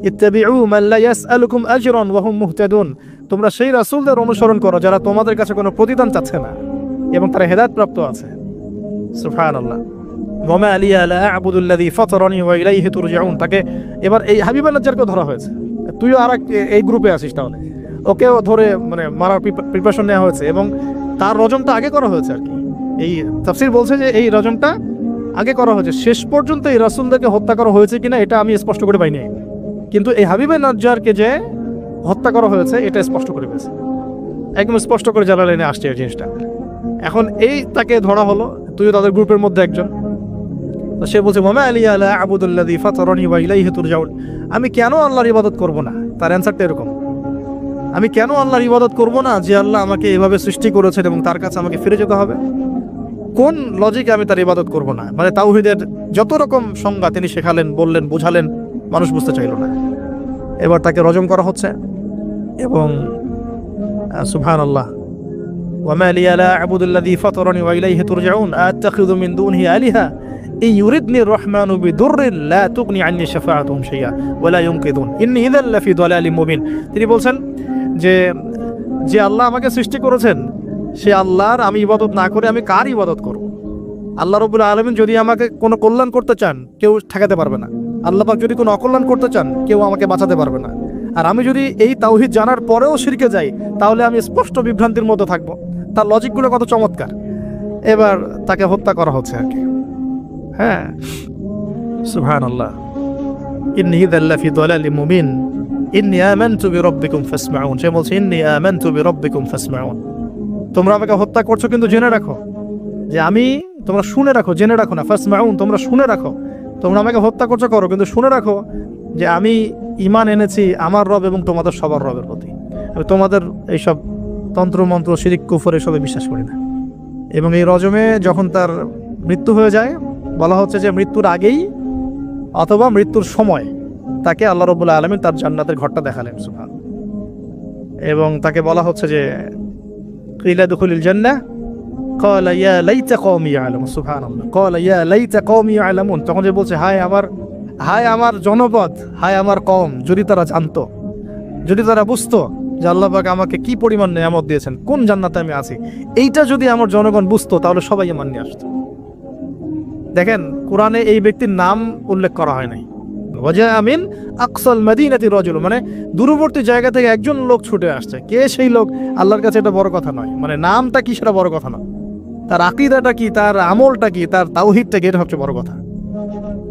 A: ইত্তাবিউ মান লা ইয়াসআলুকুম আজরান ওয়া হুম মুহতাদুন, তোমরা সেই রাসূলদের অনুসরণ করো যারা তোমাদের কাছে কোনো প্রতিদান চাচ্ছে না এবং তারা হেদায়েত প্রাপ্ত আছে। সুবহানাল্লাহ। ওয়া মা লিয়া লা আ'বুদু আল্লাযী ফাতারানি ওয়া ইলাইহি তুরজাউন। তাকে এবার এই হাবিব নাজ্জারকে ধরা হয়েছে। তুইও আরেক এই গ্রুপে আছিস, তাহলে ওকেও ধরে মানে মারার প্রিপারেশন নেওয়া হয়েছে এবং তার রজমটা আগে করা হয়েছে আর কি। এই তাফসীর বলছে যে এই রজমটা আগে করা হয়েছে। শেষ পর্যন্ত এই রাসূলদেরকে হত্যা করা হয়েছে কিনা এটা আমি স্পষ্ট করে পাইনি, কিন্তু এই হাবিবে নাজ্জারকে যে হত্যা করা হয়েছে এটা স্পষ্ট করে পেয়েছে, একদম স্পষ্ট করে জালালাইনে আসছে এই জিনিসটা। এখন এই তাকে ধরা হলো, তুইও তাদের গ্রুপের মধ্যে একজন। তো সে বলছে, ওয়া মা লিয়া লা আ'বুদু আল্লাযী ফাতারানি ওয়া ইলাইহি তুরজাউন, আমি কেন আল্লাহর ইবাদত করব না? তার অ্যানসারটা এরকম, আমি কেন আল্লাহর ইবাদত করব না যে আল্লাহ আমাকে এভাবে সৃষ্টি করেছেন এবং তার কাছে আমাকে ফিরে যেতে হবে? কোন লজিকে আমি তার ইবাদত করব না? মানে তাওহীদের যত রকম সংজ্ঞা তিনি শেখালেন, বললেন, বুঝালেন, মানুষ বুঝতে চাইল না। এবার তাকে রজম করা হচ্ছে এবং সুবহানাল্লাহ, ওয়া মা লিয়া লা আ'বুদু আল্লাযী ফাতারানি ওয়া ইলাইহি তুরজাউন আ'তাখিযু মিন দুনিহি আলিহা ইন ইউরিদনি আর-রাহমানু বিদুররিন লা তুগনি আন্নী শাফাআতুহুম শাইআ ওয়া লা ইউনকিযুন ইন্নী ইযাল লাফি দালালিম মুবিন। তিনি বলছেন যে আল্লাহ আমাকে সৃষ্টি করেছেন, সে আল্লাহর আমি ইবাদত না করে আমি কার ইবাদত করব? আল্লাহ রাব্বুল আলামিন যদি আমাকে কোনো কল্যাণ করতে চান, কেউ ঠেকাতে পারবে না। আল্লাহ পাক যদি কোনো অকল্যাণ করতে চান, কেউ আমাকে বাঁচাতে পারবে না। আর আমি যদি এই তাওহীদ জানার পরেও শিরকে যাই, তাহলে আমি স্পষ্ট বিভ্রান্তির মধ্যে থাকবো। তার লজিকগুলো কত চমৎকার। এবার তাকে হত্যা করা হচ্ছে আর কি। হ্যাঁ, সুবহানাল্লাহ। ইন্নী ইযাল লাফি দালালিম মুবিন ইন্নী আমানতু বিরাব্বিকুম ফাসমাউন। সে বলছে, ইন্নী আমানতু বিরাব্বিকুম ফাসমাউন, তোমরা আমাকে হত্যা করছো কিন্তু জেনে রাখো যে আমি, তোমরা শুনে রাখো, জেনে রাখো না, ফাসমাউন তোমরা শুনে রাখো, তোমরা আমাকে হত্যা করছো করো, কিন্তু শুনে রাখো যে আমি ঈমান এনেছি আমার রব এবং তোমাদের সবার রবের প্রতি। আমি তোমাদের এইসব তন্ত্রমন্ত্র, শিরিক, কুফর এসবে বিশ্বাস করি না। এবং এই রজমে যখন তার মৃত্যু হয়ে যায়, বলা হচ্ছে যে মৃত্যুর আগেই অথবা মৃত্যুর সময় তাকে আল্লাহ রাব্বুল আলামিন তার জান্নাতের ঘরটা দেখালেন। সুবহানাল্লাহ। এবং তাকে বলা হচ্ছে যে কিলা দুখুলিল জান্নাহ ক্বালা ইয়া লাইতা কওমি ইয়ালামুন। সুবহানাল্লাহ। ক্বালা ইয়া লাইতা কওমি ইয়ালামুন, তখন যে বলছে, হায় আমার জনপদ, হায় আমার কওম, যদি তারা জানতো, যদি তারা বুঝতো যে আল্লাহ পাক আমাকে কি পরিমাণ নেয়ামত দিয়েছেন, কোন জান্নাতে আমি আছি, এইটা যদি আমার জনগণ বুঝতো তাহলে সবাই ঈমান নিয়ে আসতো। দেখেন, কোরআনে এই ব্যক্তির নাম উল্লেখ করা হয় নাই। ওয়াজা মিন আকসাল মাদিনাতি রাজুল, মানে দূরবর্তী জায়গা থেকে একজন লোক ছুটে আসছে। কে সেই লোক আল্লাহর কাছে এটা বড় কথা নয়, মানে নামটা কি সেটা বড় কথা নয়, তার আকীদাটা কি, তার আমলটা কি, তার তাওহীদটা কি, এটা সবচেয়ে বড় কথা।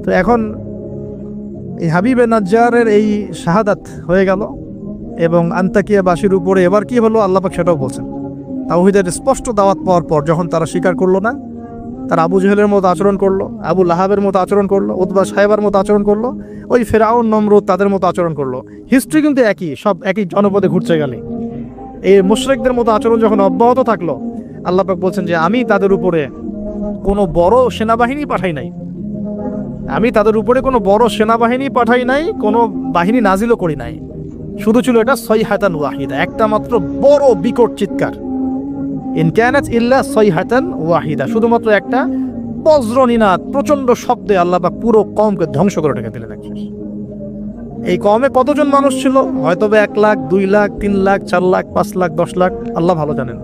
A: তো এখন এই হাবিবে নাজ্জারের এই শাহাদাত হয়ে গেল এবং আন্তাকিয়াবাসীর উপরে এবার কি হলো আল্লাহ পাক সেটাও বলছেন। তাওহীদের স্পষ্ট দাওয়াত পাওয়ার পর যখন তারা স্বীকার করলো না, তারা আবু জেহেলের মতো আচরণ করলো, আবু লাহাবের মতো আচরণ করলো, উতবা সাহেবার মতো আচরণ করলো, ওই ফেরাউন নমরুদ তাদের মতো আচরণ করলো। হিস্ট্রি কিন্তু একই, সব একই জনপদে ঘুরছে গেলে। এই মুশরিকদের মতো আচরণ যখন অব্যাহত থাকলো, আল্লাহ পাক বলছেন যে আমি তাদের উপরে কোনো বড় সেনাবাহিনী পাঠাই নাই, আমি তাদের উপরে কোনো বড় সেনাবাহিনী পাঠাই নাই, কোনো বাহিনী নাজিলও করি নাই। শুধু ছিল এটা সাইহাতান ওয়াহিদা, একটা মাত্র বড় বিকট চিৎকার। ইন কানাত ইল্লা সাইহাতান ওয়াহিদা, শুধুমাত্র একটা বজ্রনিনাদ, প্রচন্ড শব্দে আল্লাহ পাক পুরো কওমকে ধ্বংস করে রেখে দিলেন। এই কওমে কতজন মানুষ ছিল? হয়তো 1 লাখ, 2 লাখ, 3 লাখ, 4 লাখ, 5 লাখ, 10 লাখ, আল্লাহ ভালো জানেন।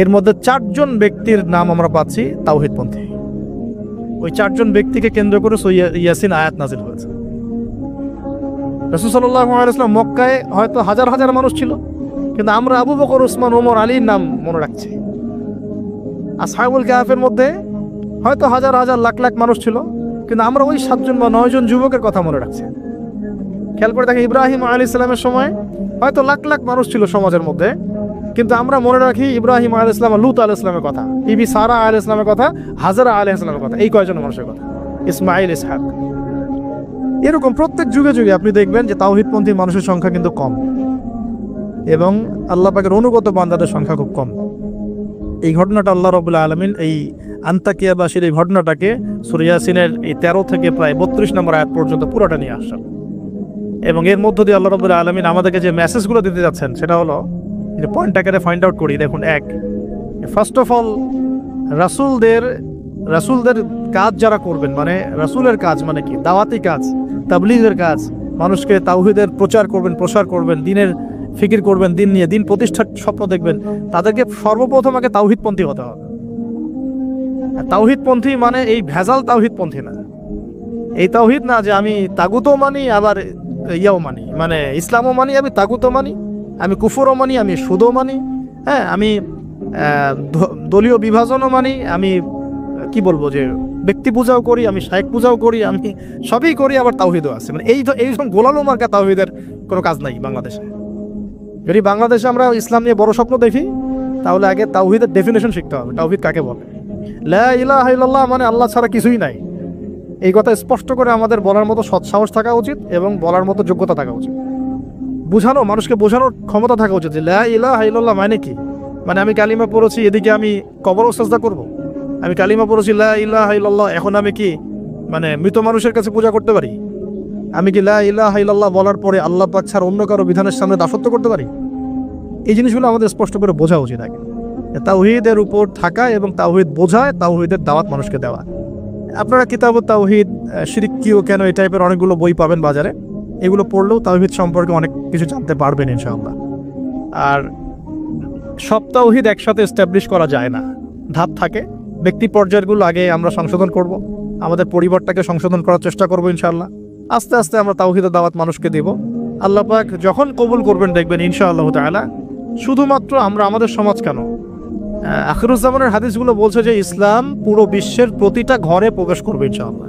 A: এর মধ্যে 4 জন ব্যক্তির নাম আমরা পাচ্ছি তাওহীদপন্থী। ওই 4 জন ব্যক্তিকে কেন্দ্র করে ইয়াসিন আয়াত নাজিল হয়েছে। রাসূল সাল্লাল্লাহু আলাইহি ওয়াসাল্লাম মক্কায় হয়তো হাজার হাজার মানুষ ছিল, কিন্তু আমরা আবু বকর, ওসমান, ওমর, আলীর নাম মনে রাখছি। আসহাবুল কাহফের মধ্যে হয়তো হাজার হাজার লাখ লাখ মানুষ ছিল, কিন্তু আমরা ওই 7 জন বা 9 জন যুবকের কথা মনে রাখছি। খেয়াল করে দেখেন, ইব্রাহিম আলাইহিস সালামের সময় হয়তো লাখ লাখ মানুষ ছিল সমাজের মধ্যে, কিন্তু আমরা মনে রাখি ইব্রাহিম আলাইহিস সালাম, লূত আলাইহিস সালামের কথা, বিবি সারা আলাইহিস সালামের কথা, হাজরা আলাইহিস সালামের কথা, এই কয়জন মানুষের কথা, ইসমাইল, ইসহাক। এরকম প্রত্যেক যুগে যুগে আপনি দেখবেন যে তাওহীদপন্থী মানুষের সংখ্যা কিন্তু কম। এবং আল্লাহ পাকের অনুগত বান্দাদের সংখ্যা খুব কম। এই ঘটনাটা আল্লাহ রাব্বুল আলামিন এই আন্তাকিয়াবাসীর এই ঘটনাটাকে সূরা ইয়াসিনের এই 13 থেকে প্রায় 32 নম্বর আয়াত পর্যন্ত পুরোটা নিয়ে আসছেন। এবং এর মধ্য দিয়ে আল্লাহ রাব্বুল আলামিন আমাদেরকে যে মেসেজগুলো দিতে যাচ্ছেন সেটা হলো, যে পয়েন্টটাকে ফাইন্ড আউট করি। দেখুন, ফার্স্ট অফ অল রাসূলদের কাজ যারা করবেন, মানে রাসূলের কাজ মানে কি? দাওয়াতি কাজ, তাবলীগের কাজ, মানুষকে তাওহীদের প্রচার করবেন, দ্বীনের ফিকির করবেন, দিন নিয়ে দিন প্রতিষ্ঠার স্বপ্ন দেখবেন, তাদেরকে সর্বপ্রথম আগে তাওহীদপন্থী হতে হবে। তাওহীদপন্থী মানে এই ভেজাল তাওহীদপন্থী না। এই তাওহীদ না যে আমি তাগুতও মানি আবার ইয়াও মানি, মানে ইসলামও মানি, আমি তাগুতও মানি, আমি কুফরও মানি, আমি সুদও মানি, হ্যাঁ, আমি দলীয় বিভাজনও মানি, আমি কি বলবো যে ব্যক্তি পূজাও করি, আমি শায়েখ পূজাও করি, আমি সবই করি, আবার তাওহীদও আছে। মানে এইরকম গোলালো মার্কা তাওহীদের কোনো কাজ নাই বাংলাদেশে। যদি বাংলাদেশে আমরা ইসলাম নিয়ে বড় স্বপ্ন দেখি, তাহলে আগে তাওহীদের ডেফিনেশন শিখতে হবে। তাওহীদ কাকে বলে? লা ইলাহা ইল্লাল্লাহ মানে আল্লাহ ছাড়া কিছুই নাই। এই কথা স্পষ্ট করে আমাদের বলার মতো সৎসাহস থাকা উচিত এবং বলার মতো যোগ্যতা থাকা উচিত। মানুষকে বোঝানোর ক্ষমতা থাকা উচিত যে লা ইলাহা ইল্লাল্লাহ মানে কি। মানে আমি কালিমা পড়েছি, এদিকে আমি কবরও সাজদা করব? আমি কালিমা পড়েছি লা ইলাহা ইল্লাল্লাহ, এখন আমি কি মানে মৃত মানুষের কাছে পূজা করতে পারি? আমি কি লা ইলাহা ইল্লাল্লাহ বলার পরে আল্লাহ পাক ছাড়া অন্য কারো বিধানের সামনে দাসত্ব করতে পারি? এই জিনিসগুলো আমাদের স্পষ্ট করে বোঝা উচিত আগে। তাওহীদের উপর থাকা এবং তাওহীদ বোঝায়, তাওহীদের দাওয়াত মানুষকে দেওয়া। আপনারা কিতাবুত তাওহীদ, শিরক কি ও কেন, এই টাইপের অনেকগুলো বই পাবেন বাজারে। এগুলো পড়লেও তাওহীদ সম্পর্কে অনেক কিছু জানতে পারবেন ইনশাআল্লাহ। আর সব তাওহীদ একসাথে এস্টাবলিশ করা যায় না, ধাপ থাকে। ব্যক্তি পর্যায়গুলো আগে আমরা সংশোধন করব, আমাদের পরিবারটাকে সংশোধন করার চেষ্টা করব ইনশাআল্লাহ। আস্তে আস্তে আমরা তাওহীদের দাওয়াত মানুষকে দেব। আল্লাহ পাক যখন কবুল করবেন দেখবেন ইনশাআল্লাহ তাআলা, শুধুমাত্র আমরা আমাদের সমাজ কেন, আখিরুজ্জামানের হাদিসগুলো বলছে যে ইসলাম পুরো বিশ্বের প্রতিটা ঘরে প্রবেশ করবে ইনশাআল্লাহ।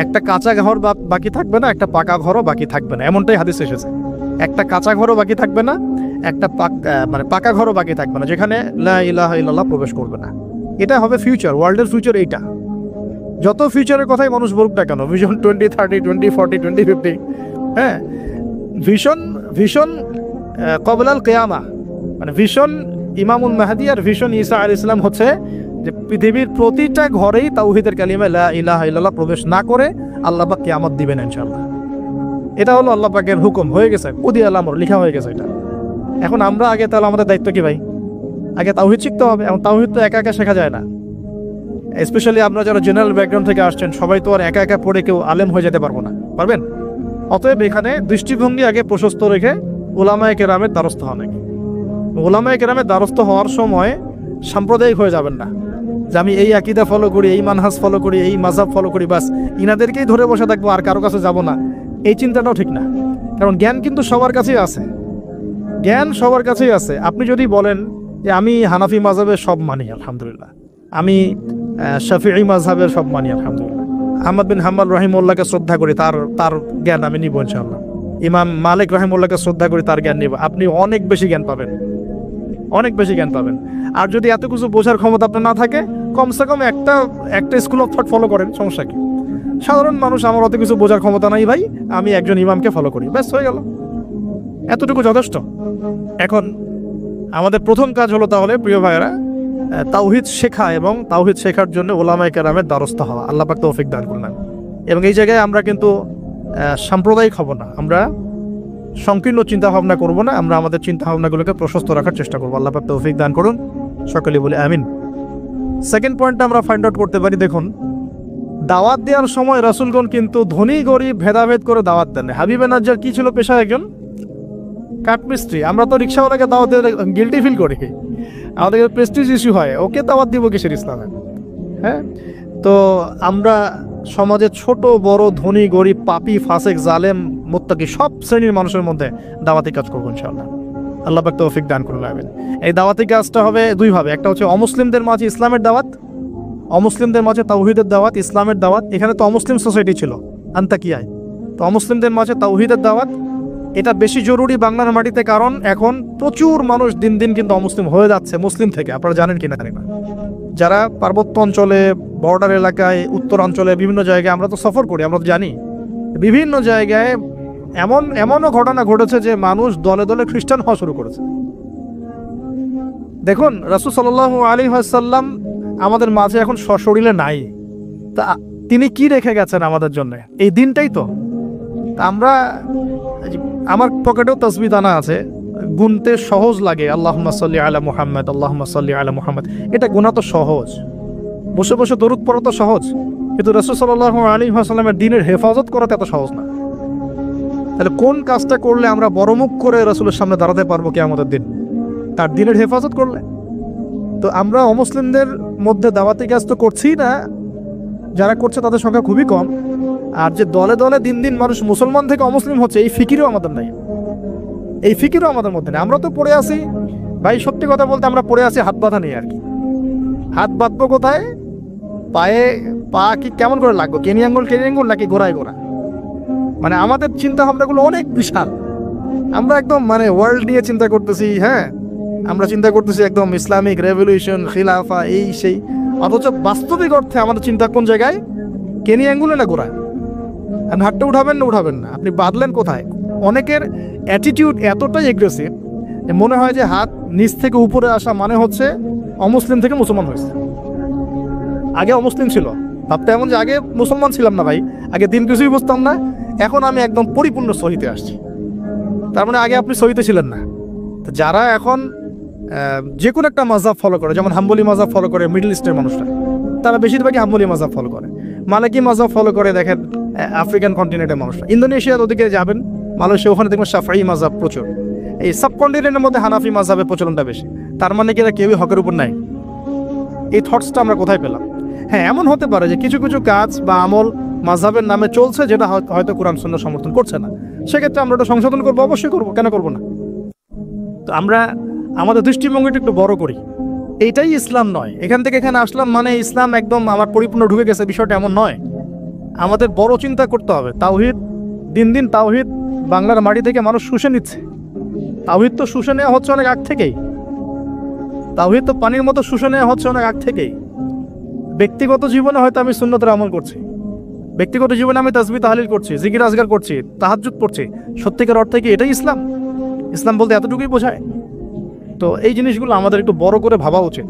A: একটা কাঁচা ঘর বাকি থাকবে না, একটা পাকা ঘরও বাকি থাকবে না, এমনটাই হাদিস এসেছে। একটা কাঁচা ঘরও বাকি থাকবে না, একটা পাকা ঘরও বাকি থাকবে না, যেখানে লা ইলাহা ইল্লাল্লাহ প্রবেশ করবে না। এটা হবে ফিউচার, ওয়ার্ল্ডের ফিউচার এইটা। যত ফিউচারের কথাই মানুষ বলুক না কেন, ভিশন 2030, 2040, 2050, হ্যাঁ, ভিশন কবলাল কিয়ামা, মানে ভিশন ইমামুল মাহদি আর ভিশন ঈসা আলাইহিস সালাম হচ্ছে যে পৃথিবীর প্রতিটা ঘরেই তাওহীদের কালিমা লা ইলাহা ইল্লাল্লাহ প্রবেশ না করে আল্লাহ পাক কিয়ামত দিবেন ইনশাআল্লাহ। এটা হলো আল্লাহ পাকের হুকুম, হয়ে গেছে, কুদিয়াল আমর, লেখা হয়ে গেছে এটা। এখন আমরা আগে, তাহলে আমাদের দায়িত্ব কি ভাই? আগে তাওহীদ শিখতে হবে। এবং তাওহীদ তো একা একা শেখা যায় না। স্পেশালি আপনারা যারা জেনারেল ব্যাকগ্রাউন্ড থেকে আসছেন, সবাই তো আর একা একা পড়ে কেউ আলেম হয়ে যেতে পারবো না, পারবেন? অতএব এখানে দৃষ্টিভঙ্গি আগে প্রশস্ত রেখে উলামায়ে কেরামের দ্বারস্থ হন। উলামায়ে কেরামের দ্বারস্থ হওয়ার সময় সাম্প্রদায়িক হয়ে যাবেন না, যে আমি এই আকীদা ফলো করি, এই মানহাজ ফলো করি, এই মাযহাব ফলো করি, বাস ইনাদেরকেই ধরে বসে থাকবো, আর কারো কাছে যাব না। এই চিন্তাটাও ঠিক না। কারণ জ্ঞান কিন্তু সবার কাছেই আছে, জ্ঞান সবার কাছেই আছে। আপনি যদি বলেন যে আমি হানাফি মাযহাবের সব মানি আলহামদুলিল্লাহ, আমি শাফিঈ মাযহাবের সব মানি আলহামদুলিল্লাহ, আহমদ বিন হাম্বল রাহিমাহুল্লাহকে শ্রদ্ধা করি, তার জ্ঞান আমি নিব ইনশাআল্লাহ, ইমাম মালিক রাহিমাহুল্লাহকে শ্রদ্ধা করি, তার জ্ঞান নিব, আপনি অনেক বেশি জ্ঞান পাবেন, অনেক বেশি জ্ঞান পাবেন। আর যদি এত কিছু বোঝার ক্ষমতা আপনার না থাকে, কমসে কম একটা স্কুল অফ থট ফলো করেন, সমস্যা কি? সাধারণ মানুষ, আমার অত কিছু বোঝার ক্ষমতা নাই ভাই, আমি একজন ইমামকে ফলো করি, ব্যাস হয়ে গেল, এতটুকু যথেষ্ট। এখন আমাদের প্রথম কাজ হলো তাহলে, প্রিয় ভাইয়েরা, তাওহীদ শেখা এবং তাওহীদ শেখার জন্য উলামায়ে কেরামের দ্বারস্থ হওয়া। আল্লাহ পাক তৌফিক দান করলেন। এবং এই জায়গায় আমরা কিন্তু সাম্প্রদায়িক হব না, আমরা সংকীর্ণ চিন্তাভাবনা করব না, আমরা আমাদের চিন্তাভাবনাগুলোকে প্রশস্ত রাখার চেষ্টা করবো। আল্লাহ পাক তৌফিক দান করুন, সকলে বলে আমিন। সেকেন্ড পয়েন্টটা আমরা ফাইন্ড আউট করতে পারি। দেখুন, দাওয়াত দেওয়ার সময় রাসূলগণ কিন্তু ধনী গরিব ভেদাভেদ করে দাওয়াত দেন। হাবিবে নাজ্জার কি ছিল পেশা? একজন কাঠমিস্ত্রি। আমরা তো রিক্সাওয়ালাকে দাওয়াত দিতে গিল্টি ফিল করি, আমাদের প্রেস্টিজ ইস্যু হয়, ওকে দাওয়াত দিব কিসের ইসলামে? হ্যাঁ, তো আমরা সমাজে ছোট বড়, ধনী গরিব, পাপী ফাসেক, জালেম মুত্তাকি, সব শ্রেণীর মানুষের মধ্যে দাওয়াতি কাজ করবো ইনশাআল্লাহ। আল্লাহ পাক তৌফিক দান করুন। এই দাওয়াতি কাজটা হবে দুইভাবে, একটা হচ্ছে অমুসলিমদের মাঝে ইসলামের দাওয়াত, অমুসলিমদের মাঝে তাওহীদের দাওয়াত, ইসলামের দাওয়াত। এখানে তো অমুসলিম সোসাইটি ছিল আন্তাকিয়ায়, তো অমুসলিমদের মাঝে তাওহীদের দাওয়াত, এটা বেশি জরুরি বাংলার মাটিতে, কারণ এখন প্রচুর মানুষ দিন দিন কিন্তু অমুসলিম হয়ে যাচ্ছে মুসলিম থেকে। আপনারা জানেন কিনা জানি না, যারা পার্বত্য অঞ্চলে, বর্ডার এলাকায়, উত্তরাঞ্চলে, বিভিন্ন জায়গায় আমরা তো সফর করি, আমরা তো জানি বিভিন্ন জায়গায় এমনও ঘটনা ঘটেছে যে মানুষ দলে দলে খ্রিস্টান হওয়া শুরু করেছে। দেখুন, রাসূল সাল্লাল্লাহু আলাইহি ওয়াসাল্লাম আমাদের মাঝে এখন সশরীরে নাই, তা তিনি কি রেখে গেছেন আমাদের জন্য? এই দিনটাই তো। আমরা, আমার পকেটেও তাসবিহ দানা আছে, গুনতে সহজ লাগে, আল্লাহুম্মা সাল্লি আলা মুহাম্মদ, আল্লাহুম্মা সাল্লি আলা মুহাম্মদ, এটা গোনা তো সহজ, বসে বসে দরুদ পড়া তো সহজ, কিন্তু রাসূল সাল্লাল্লাহু আলাইহি ওয়াসাল্লামের দ্বীনের হেফাজত করাটা এত সহজ না। তাহলে কোন কাজটা করলে আমরা বড় মুখ করে রাসূলের সামনে দাঁড়াতে পারবো কিয়ামতের দিন? তার দ্বীনের হেফাজত করলে। তো আমরা অমুসলিমদের মধ্যে দাওয়াতি কাজ তো করছি না, যারা করছে তাদের সংখ্যা খুবই কম। আর যে দলে দলে দিন দিন মানুষ মুসলমান থেকে অমুসলিম হচ্ছে, এই ফিকিরও আমাদের নাই, এই ফিকিরও আমাদের মধ্যে নেই। আমরা তো পড়ে আছি ভাই, সত্যি কথা বলতে আমরা পড়ে আছি হাত বাঁধা নেই আর কি। হাত বাঁধবো কোথায়? পায়ে পা কি কেমন করে লাগবো? কেনি আঙ্গুল নাকি গোড়ায় গোড়া? মানে আমাদের চিন্তা ভাবনাগুলো অনেক বিশাল। আমরা একদম মানে ওয়ার্ল্ড নিয়ে চিন্তা করতেছি। হ্যাঁ, আমরা চিন্তা করতেছি একদম ইসলামিক রেভলিউশন, খিলাফা, এই সেই, অথচ বাস্তবিক অর্থে আমাদের চিন্তা কোন জায়গায়? কেনি আঙ্গুলে না গোড়ায়? আপনি হাতটা উঠাবেন না, আপনি বাঁধলেন কোথায়? অনেকের অ্যাটিটিউড এতটাই এগ্রেসিভ যে মনে হয় যে হাত নিচ থেকে উপরে আসা মানে হচ্ছে অমুসলিম থেকে মুসলমান হয়েছে। আগে অমুসলিম ছিল, ভাবতে এমন যে আগে মুসলমান ছিলাম না ভাই, আগে দিন কিছুই বুঝতাম না, এখন আমি একদম পরিপূর্ণ সহিতে আসছি। তার মানে আগে আপনি সহিতে ছিলেন না। তো যারা এখন যে কোনো একটা মাযহাব ফলো করে, যেমন হাম্বলি মাযহাব ফলো করে মিডল ইস্টের মানুষরা, তারা বেশিরভাগই হাম্বলি মাযহাব ফলো করে। মালিকি মাযহাব ফলো করে দেখেন আফ্রিকান কন্টিনেন্টের মানুষরা। ইন্দোনেশিয়ার ওদিকে যাবেন, মালয়েশিয়া, ওখানে দেখবেন শাফঈ মাযহাব প্রচুর। এই সাবকন্টিনেন্টের মধ্যে হানাফি মাযহাবের প্রচলনটা বেশি। তার মানে কি এরা কেউই হকের উপর নাই? এই থটসটা আমরা কোথায় পেলাম? হ্যাঁ, এমন হতে পারে যে কিছু কিছু কাজ বা আমল মাযহাবের নামে চলছে, যেটা হয়তো কোরআন সুন্নাহ সমর্থন করছে না, সেক্ষেত্রে আমরা ওটা সংশোধন করবো, অবশ্যই করবো, কেন করবো না? তো আমরা আমাদের দৃষ্টিভঙ্গিটা একটু বড় করি। এইটাই ইসলাম নয়। এখান থেকে এখানে আসলাম মানে ইসলাম একদম আমার পরিপূর্ণ ঢুকে গেছে, বিষয়টা এমন নয়। আমাদের বড় চিন্তা করতে হবে। তাওহীদ, দিন দিন তাওহীদ বাংলার মাটি থেকে মানুষ শুষে নিচ্ছে। তাওহীদ তো শুষে নেওয়া হচ্ছে অনেক আগ থেকেই। তাওহীদ তো পানির মতো শুষে নেওয়া হচ্ছে অনেক আগ থেকেই। ব্যক্তিগত জীবনে হয়তো আমি সুন্নতের আমল করছি, ব্যক্তিগত জীবনে আমি তাসবিহ তাহলিল করছি, জিকির আজগার করছি, তাহাজ্জুদ পড়ছি, সত্যিকার অর্থে কি এটাই ইসলাম? ইসলাম বলতে এতটুকুই বোঝায়? তো এই জিনিসগুলো আমাদের একটু বড় করে ভাবা উচিত।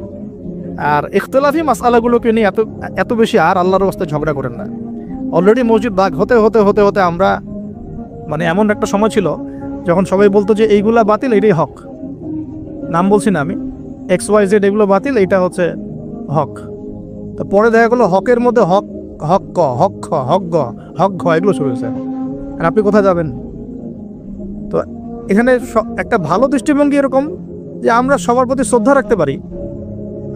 A: আর ইখতিলাফি মাসআলাগুলোকে নিয়ে এত বেশি আর আল্লাহর রাস্তায় ঝগড়া করেন না। অলরেডি মসজিদ ভাগ হতে হতে হতে হতে আমরা মানে এমন একটা সময় ছিল যখন সবাই বলতো যে এইগুলা বাতিল, এটাই হক। নাম বলছি না আমি, XYZ, এগুলো বাতিল, এইটা হচ্ছে হক। তো পরে দেখা গেলো হকের মধ্যে হক, হক ক, হক খ, হক গ, হক ঘ, এগুলো শুরু হয়েছে। আর আপনি কোথায় যাবেন? তো এখানে একটা ভালো দৃষ্টিভঙ্গি এরকম যে আমরা সবার প্রতি শ্রদ্ধা রাখতে পারি,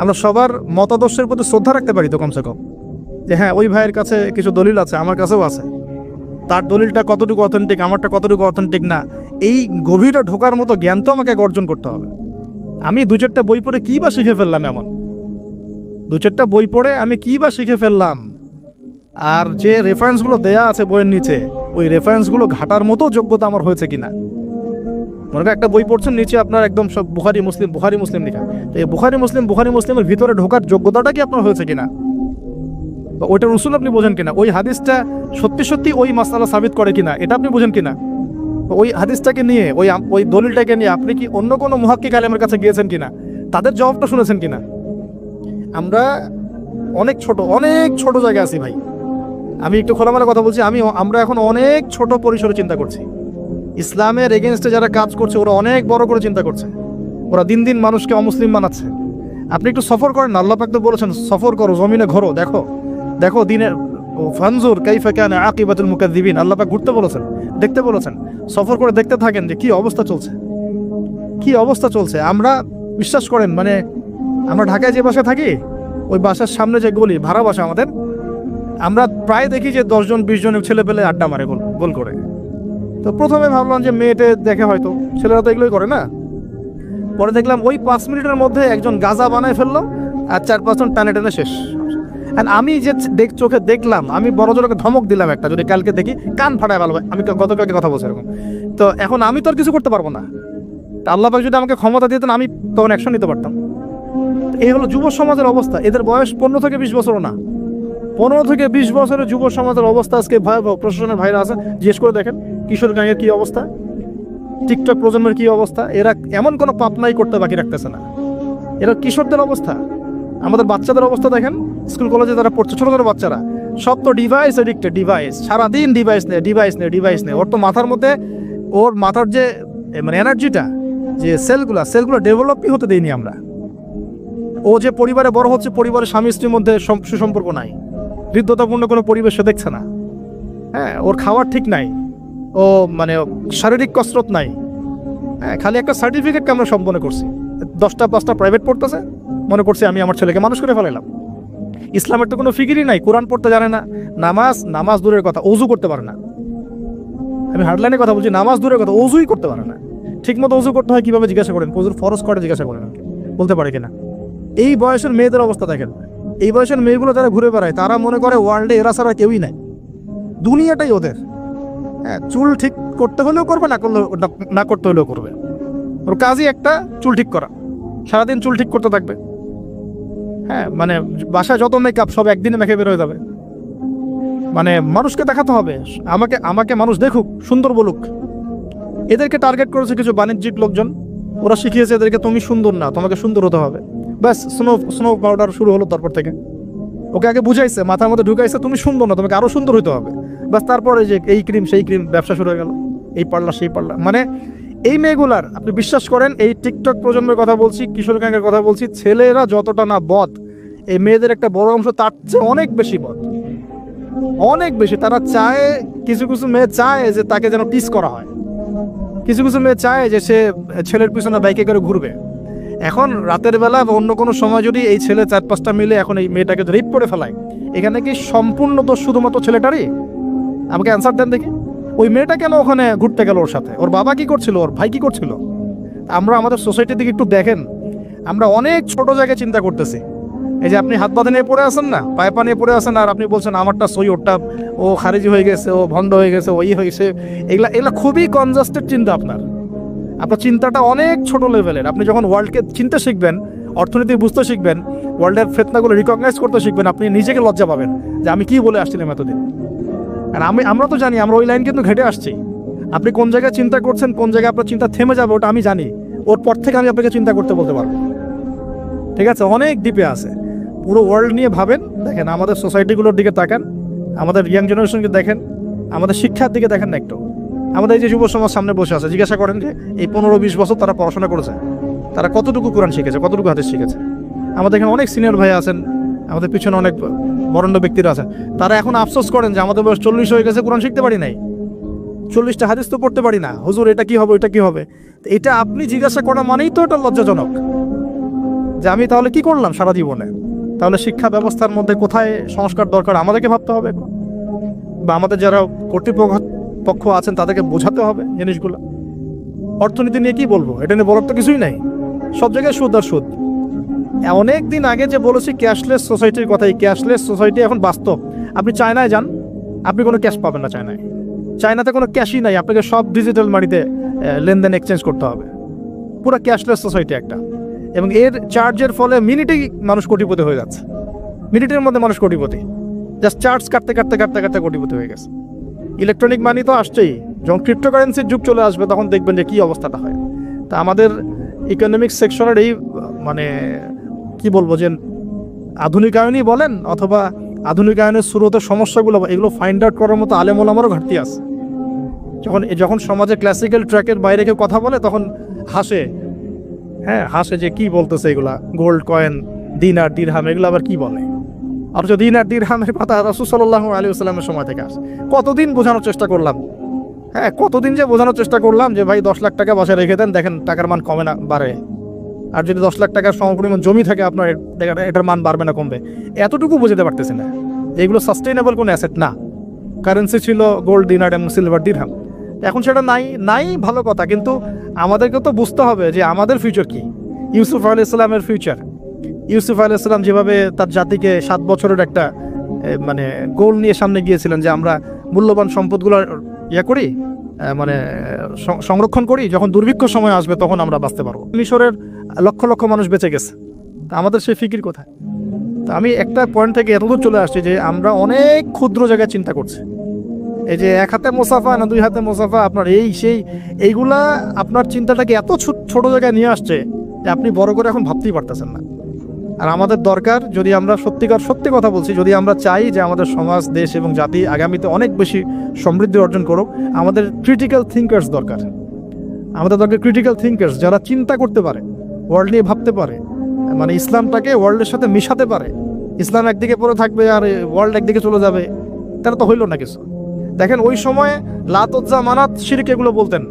A: আমরা সবার মতাদর্শের প্রতি শ্রদ্ধা রাখতে পারি তো কমসে কম, যে হ্যাঁ ওই ভাইয়ের কাছে কিছু দলিল আছে, আমার কাছেও আছে, তার দলিলটা কতটুকু অথেন্টিক, আমারটা কতটুকু অথেন্টিক না, এই গভীরে ঢোকার মতো জ্ঞান তো আমাকে অর্জন করতে হবে। আমি দু চারটা বই পড়ে কী বা শিখে ফেললাম? এমন দু চারটা বই পড়ে আমি কী বা শিখে ফেললাম? আর যে রেফারেন্সগুলো দেয়া আছে বইয়ের নিচে, ওই রেফারেন্সগুলো ঘাটার মতো যোগ্যতা আমার হয়েছে কিনা? মনে করেন একটা বই পড়ছেন, নিচে আপনার একদম সব বুখারী মুসলিম লেখা, তো এই বুখারী মুসলিমের ভিতরে ঢোকার যোগ্যতাটা কি আপনার হয়েছে কিনা? বা ওইটার উসুল আপনি বোঝেন কিনা? ওই হাদিসটা সত্যি সত্যি ওই মাসআলা সাবিত করে কিনা, এটা আপনি বোঝেন কিনা? ওই হাদিসটাকে নিয়ে, ওই দলিলটাকে নিয়ে আপনি কি অন্য কোনো মুহাক্কিক আলেমের কাছে গিয়েছেন কিনা? তাদের জবাবটা শুনেছেন কিনা? আমরা অনেক ছোট জায়গায় আছি ভাই। আমি একটু খোলামেলা কথা বলছি, আমরা এখন অনেক ছোট পরিসরে চিন্তা করছি। ইসলামের এগেনস্টে যারা কাজ করছে ওরা অনেক বড় করে চিন্তা করছে, ওরা দিন দিন মানুষকে অমুসলিম বানাচ্ছে। আপনি একটু সফর করেন, আল্লাহ পাক তো বলেছেন সফর করো, জমিনে ঘোরো, দেখো দিনের ফানজুর কাইফা কানা আকিবাতুল মুকাজ্জিবিন, আল্লাহ পাক ঘুরতে বলেছেন, দেখতে বলেছেন। সফর করে দেখতে থাকেন যে কি অবস্থা চলছে। আমরা বিশ্বাস করেন, মানে আমরা ঢাকায় যে বাসায় থাকি, ওই বাসার সামনে যে গলি, ভাড়া বাসা আমাদের, আমরা প্রায় দেখি যে 10 জন 20 জনের ছেলে পেলে আড্ডা মারে গোল করে। তো প্রথমে ভাবলাম যে মেয়েটে দেখে, হয়তো ছেলেরা তো এগুলোই করে না। পরে দেখলাম ওই 5 মিনিটের মধ্যে একজন গাজা বানায় ফেললো, আর 4-5 জন টানে শেষ। আমি যে চোখে দেখলাম, আমি বড় জোরকে ধমক দিলাম একটা, যদি কালকে দেখি কান ফাটায় ভালো। আমি গতকালকে কথা বলছি এরকম। তো এখন আমি তো আর কিছু করতে পারবো না। তা আল্লাহ পাক যদি আমাকে ক্ষমতা দিতেন, আমি তখন অ্যাকশন নিতে পারতাম। এই হলো যুব সমাজের অবস্থা। এদের বয়স 15 থেকে 20 বছরও না, 15 থেকে 20 বছরের যুব সমাজের অবস্থা আজকে ভয়াবহ। প্রশাসনের ভাইরা আছে, জিজ্ঞেস করে দেখেন কিশোর গ্যাংয়ের কি অবস্থা, টিকটক প্রজন্মের কি অবস্থা। এরা এমন কোনো পাপ নাই করতে বাকি রাখতেছে না। এরা কিশোরদের অবস্থা, আমাদের বাচ্চাদের অবস্থা দেখেন, স্কুল কলেজে যারা পড়ছে ছোট ছোট বাচ্চারা, সব তো ডিভাইস এডিক্টেড, ডিভাইস, সারাদিন ডিভাইস নেই। ওর তো মাথার মধ্যে, ওর মাথার যে মানে এনার্জিটা, যে সেলগুলো ডেভেলপই হতে দেয়নি আমরা। ও যে পরিবারে বড় হচ্ছে, পরিবারের স্বামী স্ত্রীর মধ্যে সুসম্পর্ক নাই, হৃদ্যতাপূর্ণ কোনো পরিবেশ সে দেখছে না। হ্যাঁ, ওর খাওয়ার ঠিক নাই, ও মানে শারীরিক কসরত নাই। হ্যাঁ, খালি একটা সার্টিফিকেটকে আমরা সব মনে করছি, 10টা 5টা প্রাইভেট পড়তেছে, মনে করছি আমি আমার ছেলেকে মানুষ করে ফেলাইলাম। ইসলামের তো কোনো ফিকিরই নাই, কোরআন পড়তে জানে না, নামাজ দূরের কথা, অজু করতে পারে না। আমি হার্ডলাইনের কথা বলছি, নামাজ দূরের কথা, অজুই করতে পারে না। ঠিক মতো অজু করতে হয় কিভাবে জিজ্ঞাসা করেন, অজুর ফরজ করে জিজ্ঞাসা করেন, বলতে পারে কিনা। এই বয়সের মেয়েদের অবস্থা দেখেন, এই বয়সের মেয়েগুলো যারা ঘুরে বেড়ায় তারা মনে করে ওয়ার্ল্ডে এরা ছাড়া কেউই নাই, দুনিয়াটাই ওদের। হ্যাঁ, চুল ঠিক করতে হলেও করবে, না করতে হলেও করবে। ওর কাজই একটা, চুল ঠিক করা, সারাদিন চুল ঠিক করতে থাকবে। হ্যাঁ, মানে বাসায় যত মেকআপ সব একদিনে মেখে বের হয়ে যাবে। মানে মানুষকে দেখাতে হবে, আমাকে মানুষ দেখুক, সুন্দর বলুক। এদেরকে টার্গেট করেছে কিছু বাণিজ্যিক লোকজন, ওরা শিখিয়েছে এদেরকে তুমি সুন্দর না, তোমাকে সুন্দর হতে হবে। ব্যাস, স্নো পাউডার শুরু হলো তারপর থেকে। ওকে আগে বুঝাইছে, মাথার মধ্যে ঢুকাইছে তুমি সুন্দর না, তোমাকে আরো সুন্দর হতে হবে। ব্যাস, তারপরে যে এই ক্রিম সেই ক্রিম ব্যবসা শুরু হয়ে গেল, এই পার্লার সেই পার্লার। মানে এই মেয়েগুলার, আপনি বিশ্বাস করেন, এই টিকটক প্রজন্মের কথা বলছি, কিশোর গ্যাংয়ের কথা বলছি, ছেলেরা যতটা না বদ, এই মেয়েদের একটা বড় অংশ তার চেয়ে অনেক বেশি বদ, অনেক বেশি। তারা চায়, কিছু কিছু মেয়ে চায় যে তাকে যেন টিস করা হয়, কিছু কিছু মেয়ে চায় যে সে ছেলের পিছনে বাইকে করে ঘুরবে। এখন রাতের বেলা বা অন্য কোনো সময় যদি এই ছেলে 4-5টা মিলে এখন এই মেয়েটাকে রেপ করে ফেলায়, এখানে কি সম্পূর্ণ দোষ শুধুমাত্র ছেলেটারই? আমাকে অ্যান্সার দেন দেখি। ওই মেয়েটা কেন ওখানে ঘুরতে গেল ওর সাথে? ওর বাবা কি করছিল, ওর ভাই কি করছিল? আমরা আমাদের সোসাইটির দিকে একটু দেখেন, আমরা অনেক ছোট জায়গায় চিন্তা করতেছি। এই যে আপনি হাত বাঁধে নিয়ে পড়ে আছেন না, পায়ে পা নিয়ে পড়ে আছেন, আর আপনি বলছেন আমারটা সই, ওরটা ও খারিজি হয়ে গেছে, ও ভণ্ড হয়ে গেছে, ওই হয়েছে। এগুলা খুবই কনজাস্টেড চিন্তা। আপনার চিন্তাটা অনেক ছোট লেভেলের। আপনি যখন ওয়ার্ল্ডকে চিনতে শিখবেন, অর্থনীতি বুঝতে শিখবেন, ওয়ার্ল্ডের ফেতনাগুলো রিকগনাইজ করতে শিখবেন, আপনি নিজেকে লজ্জা পাবেন যে আমি কি বলে আসছিলাম এতদিন। আর আমরা তো জানি, আমরা ওই লাইন কিন্তু ঘেটে আসছি। আপনি কোন জায়গায় চিন্তা করছেন, কোন জায়গায় আপনার চিন্তা থেমে যাবে, ওটা আমি জানি। ওর পর থেকে আমি আপনাকে চিন্তা করতে বলতে পারবো। ঠিক আছে, অনেক ডিপে আছে। পুরো ওয়ার্ল্ড নিয়ে ভাবেন। দেখেন আমাদের সোসাইটিগুলোর দিকে তাকান, আমাদের ইয়াং জেনারেশনকে দেখেন, আমাদের শিক্ষার দিকে দেখেন না একটু। আমাদের এই যে যুব সমাজ সামনে বসে আছে, জিজ্ঞাসা করেন যে এই 15-20 বছর তারা পড়াশোনা করেছে, তারা কতটুকু কোরআন শিখেছে, কতটুকু হাদিস শিখেছে। আমাদের এখানে অনেক সিনিয়র ভাই আছেন, আমাদের পিছনে অনেক বরেণ্য ব্যক্তিরা আছেন, তারা এখন আফসোস করেন যে আমাদের বয়স 40 হয়ে গেছে, কোরআন শিখতে পারি নাই, 40টা হাদিস তো পড়তে পারি না, হুজুর এটা কি হবে, এটা কি হবে। এটা আপনি জিজ্ঞাসা করা মানেই তো এটা লজ্জাজনক, যে আমি তাহলে কি করলাম সারা জীবনে। তাহলে শিক্ষা ব্যবস্থার মধ্যে কোথায় সংস্কার দরকার আমাদেরকে ভাবতে হবে, বা আমাদের যারা কর্তৃপক্ষ আছেন তাদেরকে বোঝাতে হবে জিনিসগুলো। অর্থনীতি নিয়ে কি বলবো, এটা নিয়ে বলার তো কিছুই নাই, সব জায়গায় সুদ আর সুদ। অনেক দিন আগে যে বলেছি ক্যাশলেস সোসাইটির কথা, এই ক্যাশলেস সোসাইটি এখন বাস্তব। আপনি চায়নায় যান, আপনি কোনো ক্যাশ পাবেন না। চায়নাতে কোনো ক্যাশই নাই, আপনাকে সব ডিজিটাল মানিতে লেনদেন এক্সচেঞ্জ করতে হবে। পুরো ক্যাশলেস সোসাইটি একটা। এবং এর চার্জের ফলে মিনিটেই মানুষ কোটিপতি হয়ে যাচ্ছে, মিনিটের মধ্যে মানুষ কোটিপতি, জাস্ট চার্জ কাটতে কাটতে কাটতে কাটতে কোটিপতি হয়ে গেছে। ইলেকট্রনিক মানি তো আসছেই, যখন ক্রিপ্টোকারেন্সির যুগ চলে আসবে তখন দেখবেন যে কী অবস্থাটা হয়। তা আমাদের ইকোনমিক সেকশনের এই মানে কি বলবো, যে আধুনিকায়নই বলেন অথবা আধুনিকায়নের শুরুতে সমস্যাগুলো, এগুলো ফাইন্ড আউট করার মতো আলেম ওলামারও ঘাটতি আছে। যখন সমাজে ক্লাসিক্যাল ট্র্যাকের বাইরে কেউ কথা বলে তখন হাসে, হ্যাঁ হাসে যে কি বলতেছে এগুলা, গোল্ড কয়েন, দিনার দিরহাম, এগুলো আবার কি বলে। অথচ দিনার দিরহামের কথা রাসূল সাল্লাল্লাহু আলাইহি ওয়াসাল্লামের সময় থেকে আসে। কতদিন বোঝানোর চেষ্টা করলাম, হ্যাঁ কতদিন যে বোঝানোর চেষ্টা করলাম যে ভাই 10 লাখ টাকা বাসায় রেখে দেন, দেখেন টাকার মান কমে না বাড়ে। আর যদি 10 লাখ টাকার সমপরিমাণ জমি থাকে আপনার, দেখেন এটার মান বাড়বে না কমবে। এতটুকু বুঝতে পারতেছি না, এগুলো সাস্টেইনেবল কোনো অ্যাসেট না। কারেন্সি ছিল গোল্ড, দিনার এবং সিলভার, দিরহাম, এখন সেটা নাই ভালো কথা, কিন্তু আমাদেরকে তো বুঝতে হবে যে আমাদের ফিউচার কি। ইউসুফ আলাইহিস সালামের ফিউচার, ইউসুফ আলাইহিস সালাম যেভাবে তার জাতিকে 7 বছরের একটা মানে গোল নিয়ে সামনে গিয়েছিলেন যে আমরা মূল্যবান সম্পদগুলো করি, মানে সংরক্ষণ করি, যখন দুর্ভিক্ষ সময় আসবে তখন আমরা বাঁচতে পারবো। মিশরের লক্ষ লক্ষ মানুষ বেঁচে গেছে, তা আমাদের সেই ফিকির কোথায়? তো আমি একটা পয়েন্ট থেকে এতদূর চলে আসছি যে আমরা অনেক ক্ষুদ্র জায়গায় চিন্তা করছি। এই যে এক হাতে মোসাফা না দুই হাতে মোসাফা, আপনার এই সেই এইগুলা আপনার চিন্তাটাকে এত ছোট জায়গায় নিয়ে আসছে যে আপনি বড় করে এখন ভাবতেই পারতেছেন না। আর আমাদের দরকার, যদি আমরা সত্যি কথা বলছি, যদি আমরা চাই যে আমাদের সমাজ, দেশ এবং জাতি আগামীতে অনেক বেশি সমৃদ্ধি অর্জন করুক, আমাদের ক্রিটিক্যাল থিঙ্কার্স দরকার। আমাদের দরকার ক্রিটিক্যাল থিঙ্কার্স, যারা চিন্তা করতে পারে, ওয়ার্ল্ড নিয়ে ভাবতে পারে, মানে ইসলামটাকে ওয়ার্ল্ডের সাথে মিশাতে পারে। ইসলাম একদিকে পড়ে থাকবে আর ওয়ার্ল্ড একদিকে চলে যাবে, তারা তো হইল না কিছু। দেখেন ওই সময় লাত উজ্জা মানাত শিরক এগুলো বলতেন,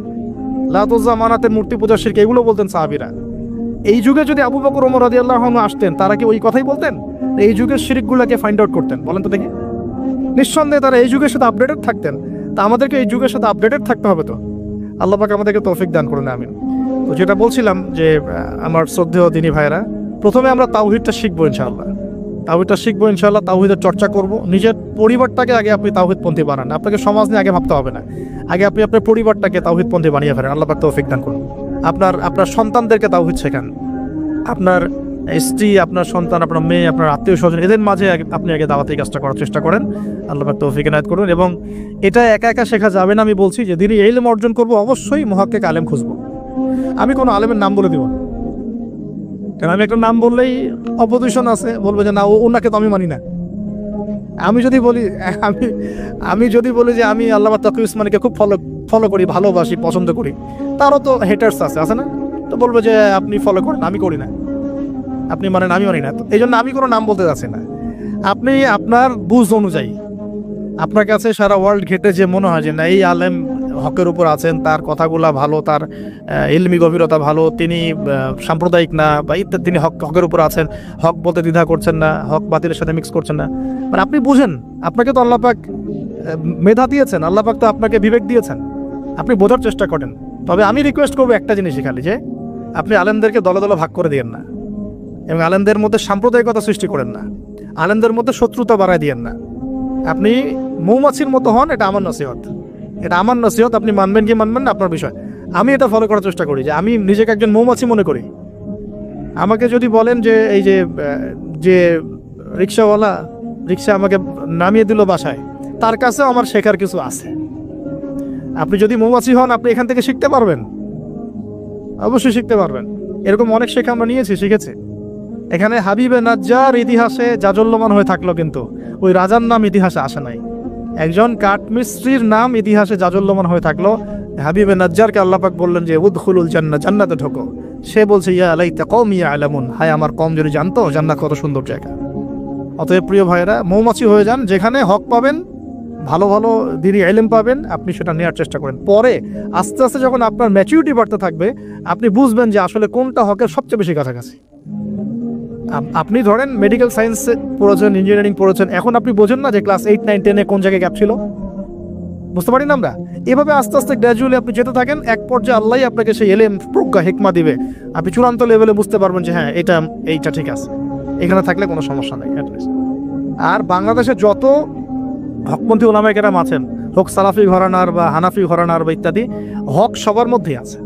A: লাত উজ্জা মানাতের মূর্তি পূজার শিরক এগুলো বলতেন সাহাবীরা। এই যুগে যদি আবু বকর ওমর রাদিয়াল্লাহু আনহু আসতেন, তারা কি ওই কথাই বলতেন? এই যুগের শিরকগুলোকে ফাইন্ড আউট করতেন? বলেন তো দেখি। নিঃসন্দেহে তারা এই যুগের সাথে আপডেটেড থাকতেন। তা আমাদেরকে এই যুগের সাথে আপডেটেড থাকতে হবে। তো আল্লাহ পাক আমাদেরকে তৌফিক দান করুন, আমিন। তো যেটা বলছিলাম যে আমার শ্রদ্ধেয় দিনী ভাইরা, প্রথমে আমরা তাওহীদটা শিখবো ইনশাআল্লাহ। তাওহীদের চর্চা করব। নিজের পরিবারটাকে আগে আপনি তাওহীদপন্থী বানান। আপনাকে সমাজ নিয়ে আগে ভাবতে হবে না, আগে আপনি আপনার পরিবারটাকে তাওহীদপন্থী বানিয়ে ফেলেন। আল্লাহ পাক তৌফিক দান করুন। আপনার সন্তানদেরকে তাওহীদ শেখান। আপনার স্ত্রী, আপনার সন্তান, আপনার মেয়ে, আপনার আত্মীয় স্বজন, এদের মাঝে আপনি আগে দাওয়াতি কাজটা করার চেষ্টা করেন। আল্লাহ পাক তৌফিক এনায়েত করুন। এবং এটা একা একা শেখা যাবে না। আমি বলছি যে দিনই ইলম অর্জন করব, অবশ্যই মুহাক্কিক আলেম খুঁজব। আমি কোনো আলেমের নাম বলে দিব না, কারণ আমি একটা নাম বললেই অপোজিশন আছে, বলবো যে না ওনাকে তো আমি মানি না। আমি যদি বলি যে আমি আল্লামা তাকি উসমানীকে খুব ফলো করি, ভালোবাসি, পছন্দ করি, তারও তো হেটার্স আছে না? তো বলবো যে আপনি ফলো করেন, আমি করি না, আপনি মানেন, আমি মানি না। তো এই জন্য আমি কোনো নাম বলতে যাচ্ছি না। আপনি আপনার বুঝ অনুযায়ী, আপনার কাছে সারা ওয়ার্ল্ড ঘেটে যে মনে হয় যে না এই আলেম হকের উপর আছেন, তার কথাগুলা ভালো, তার ইলমি গভীরতা ভালো, তিনি সাম্প্রদায়িক না বা ইত্যাদি, তিনি হকের উপর আছেন, হক বলতে দ্বিধা করছেন না, হক বাতিলের সাথে মিক্স করছেন না, মানে আপনি বুঝেন, আপনাকে তো আল্লাহ পাক মেধা দিয়েছেন, আল্লাহ পাক তো আপনাকে বিবেক দিয়েছেন, আপনি বোঝার চেষ্টা করেন। তবে আমি রিকোয়েস্ট করবো একটা জিনিসই খালি, যে আপনি আলেমদেরকে দলে দলে ভাগ করে দিয়েন না, এবং আলেমদের মধ্যে সাম্প্রদায়িকতা সৃষ্টি করেন না, আলেমদের মধ্যে শত্রুতা বাড়ায় দিয়েন না। আপনি মৌমাছির মতো হন, এটা আমার নসিহত, আপনি মানবেন কি মানবেন না আপনার বিষয়। আমি এটা ফলো করার চেষ্টা করি, যে আমি নিজেকে একজন মৌমাছি মনে করি। আমাকে যদি বলেন যে এই যে রিক্সাওয়ালা রিক্সা আমাকে নামিয়ে দিল বাসায়, তার কাছেও আমার শেখার কিছু আছে। আপনি যদি মৌমাছি হন, আপনি এখান থেকে শিখতে পারবেন, অবশ্যই শিখতে পারবেন। এরকম অনেক শেখা আমরা শিখেছি। এখানে হাবিবে নাজ্জার ইতিহাসে জাজল্যমান হয়ে থাকলো, কিন্তু ওই রাজার নাম ইতিহাসে আসে নাই। একজন কাঠমিস্ত্রির নাম ইতিহাসে জাজল্যমান হয়ে থাকলো। হাবিবে নাজ্জারকে আল্লাহ পাক বললেন যে উদখুলুল জান্নাহ, জান্নাতে ঢোকো। সে বলছে ইয়া লাইতা কওমি ইয়ালামুন, হায় আমার কম যদি জানতো জান্নাত কত সুন্দর জায়গা। অতএব প্রিয় ভাইরা, মৌমাছি হয়ে যান, যেখানে হক পাবেন, ভালো ভালো দিনী ইলম পাবেন, আপনি সেটা নেওয়ার চেষ্টা করেন। পরে আস্তে আস্তে যখন আপনার ম্যাচুরিটি বাড়তে থাকবে, আপনি বুঝবেন যে আসলে কোনটা হকের সবচেয়ে বেশি কাছাকাছি। আপনি ধরেন মেডিকেল সায়েন্স পড়েছেন, ইঞ্জিনিয়ারিং পড়েছেন, এখন আপনি বোঝেন না যে ক্লাস 8, 9, 10-এ কোন জায়গায় গ্যাপ ছিল? বুঝতে পারি না আমরা? এভাবে আস্তে আস্তে গ্র্যাজুয়ালি আপনি যেতে থাকেন, এক পর্যায়ে আল্লাহ আপনাকে সেই এলেম, প্রজ্ঞা, হিকমা দিবে। আপনি চূড়ান্ত লেভেলে বুঝতে পারবেন যে হ্যাঁ এইটা ঠিক আছে, এখানে থাকলে কোনো সমস্যা নেই। আর বাংলাদেশে যত হকপন্থী ওলামায়ে কেরাম আছেন, হোক সালাফি ঘরানার বা হানাফি ঘরানার বা ইত্যাদি, হক সবার মধ্যেই আছে,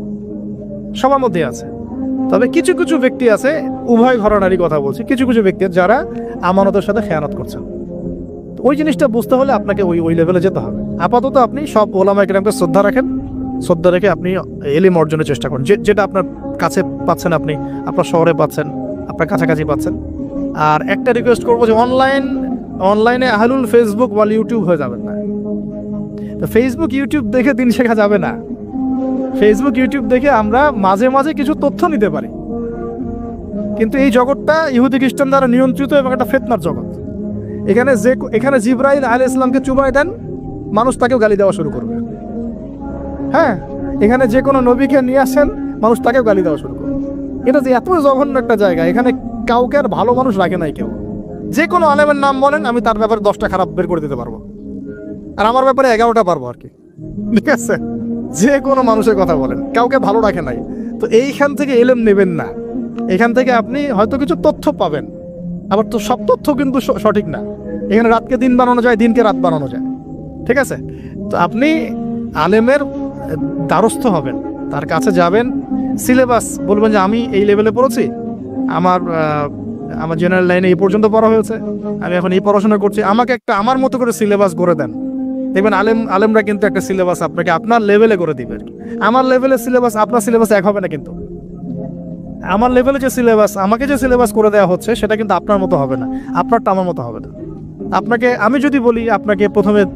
A: সবার মধ্যেই আছে। তবে কিছু কিছু ব্যক্তি আছে, উভয় ঘরানারই কথা বলছি, কিছু কিছু ব্যক্তি যারা আমানতের সাথে খেয়ানত করছেন। ওই জিনিসটা বুঝতে হলে আপনাকে ওই লেভেলে যেতে হবে। আপাতত আপনি সব ওলামায়ে কেরামকে শ্রদ্ধা রাখেন, শ্রদ্ধা রেখে আপনি ইলম অর্জনের চেষ্টা করেন। যেটা আপনার কাছে পাচ্ছেন, আপনি আপনার শহরে পাচ্ছেন, আপনার কাছাকাছি পাচ্ছেন। আর একটা রিকোয়েস্ট করবো যে অনলাইনে আহলুল ফেসবুক বা ইউটিউব হয়ে যাবেন না। তো ফেসবুক ইউটিউব দেখে দিন শেখা যাবে না। ফেসবুক ইউটিউব দেখে আমরা মাঝে মাঝে কিছু তথ্য নিতে পারি, কিন্তু এই জগৎটা ইহুদি খ্রিস্টান দ্বারা নিয়ন্ত্রিত এবং একটা ফিতনার জগৎ। এখানে জিবরাইল আলাইহিস সালামকে চুবাই দেন, মানুষ তাকেও গালি দেওয়া শুরু করবে। হ্যাঁ, এখানে যে কোনো নবীকে নিয়ে আসেন, মানুষ তাকেও গালি দেওয়া শুরু করবে। এটা যে এত জঘন্য একটা জায়গা, এখানে কাউকে আর ভালো মানুষ রাখে নাই কেউ। যে কোনো আলেমের নাম বলেন, আমি তার ব্যাপারে 10টা খারাপ বের করে দিতে পারবো, আর আমার ব্যাপারে 11টা পারবো আর কি। ঠিক আছে, যে কোনো মানুষের কথা বলেন, কাউকে ভালো রাখে নাই। তো এইখান থেকে ইলম নেবেন না। এখান থেকে আপনি হয়তো কিছু তথ্য পাবেন, আবার তো সব তথ্য কিন্তু সঠিক না। এখানে রাতকে দিন বানানো যায়, দিনকে রাত বানানো যায়। ঠিক আছে, তো আপনি আলেমের দ্বারস্থ হবেন, তার কাছে যাবেন, সিলেবাস বলবেন যে আমি এই লেভেলে পড়েছি, আমার আমার জেনারেল লাইনে এই পর্যন্ত পড়া হয়েছে, আমি এখন এই পড়াশোনা করছি, আমাকে একটা আমার মতো করে সিলেবাস করে দেন। দেখবেন আলেমরা কিন্তু একটা সিলেবাস আপনাকে আপনার লেভেলে করে দিবে আর কি। আমার লেভেলের সিলেবাস আপনার সিলেবাস এক হবে না, কিন্তু আমার লেভেলে যে সিলেবাস আমাকে যে সিলেবাস করে দেওয়া হচ্ছে সেটা কিন্তু আপনার মতো হবে না, আপনারটা আমার মতো হবে না। আপনাকে আমি যদি বলি আপনাকে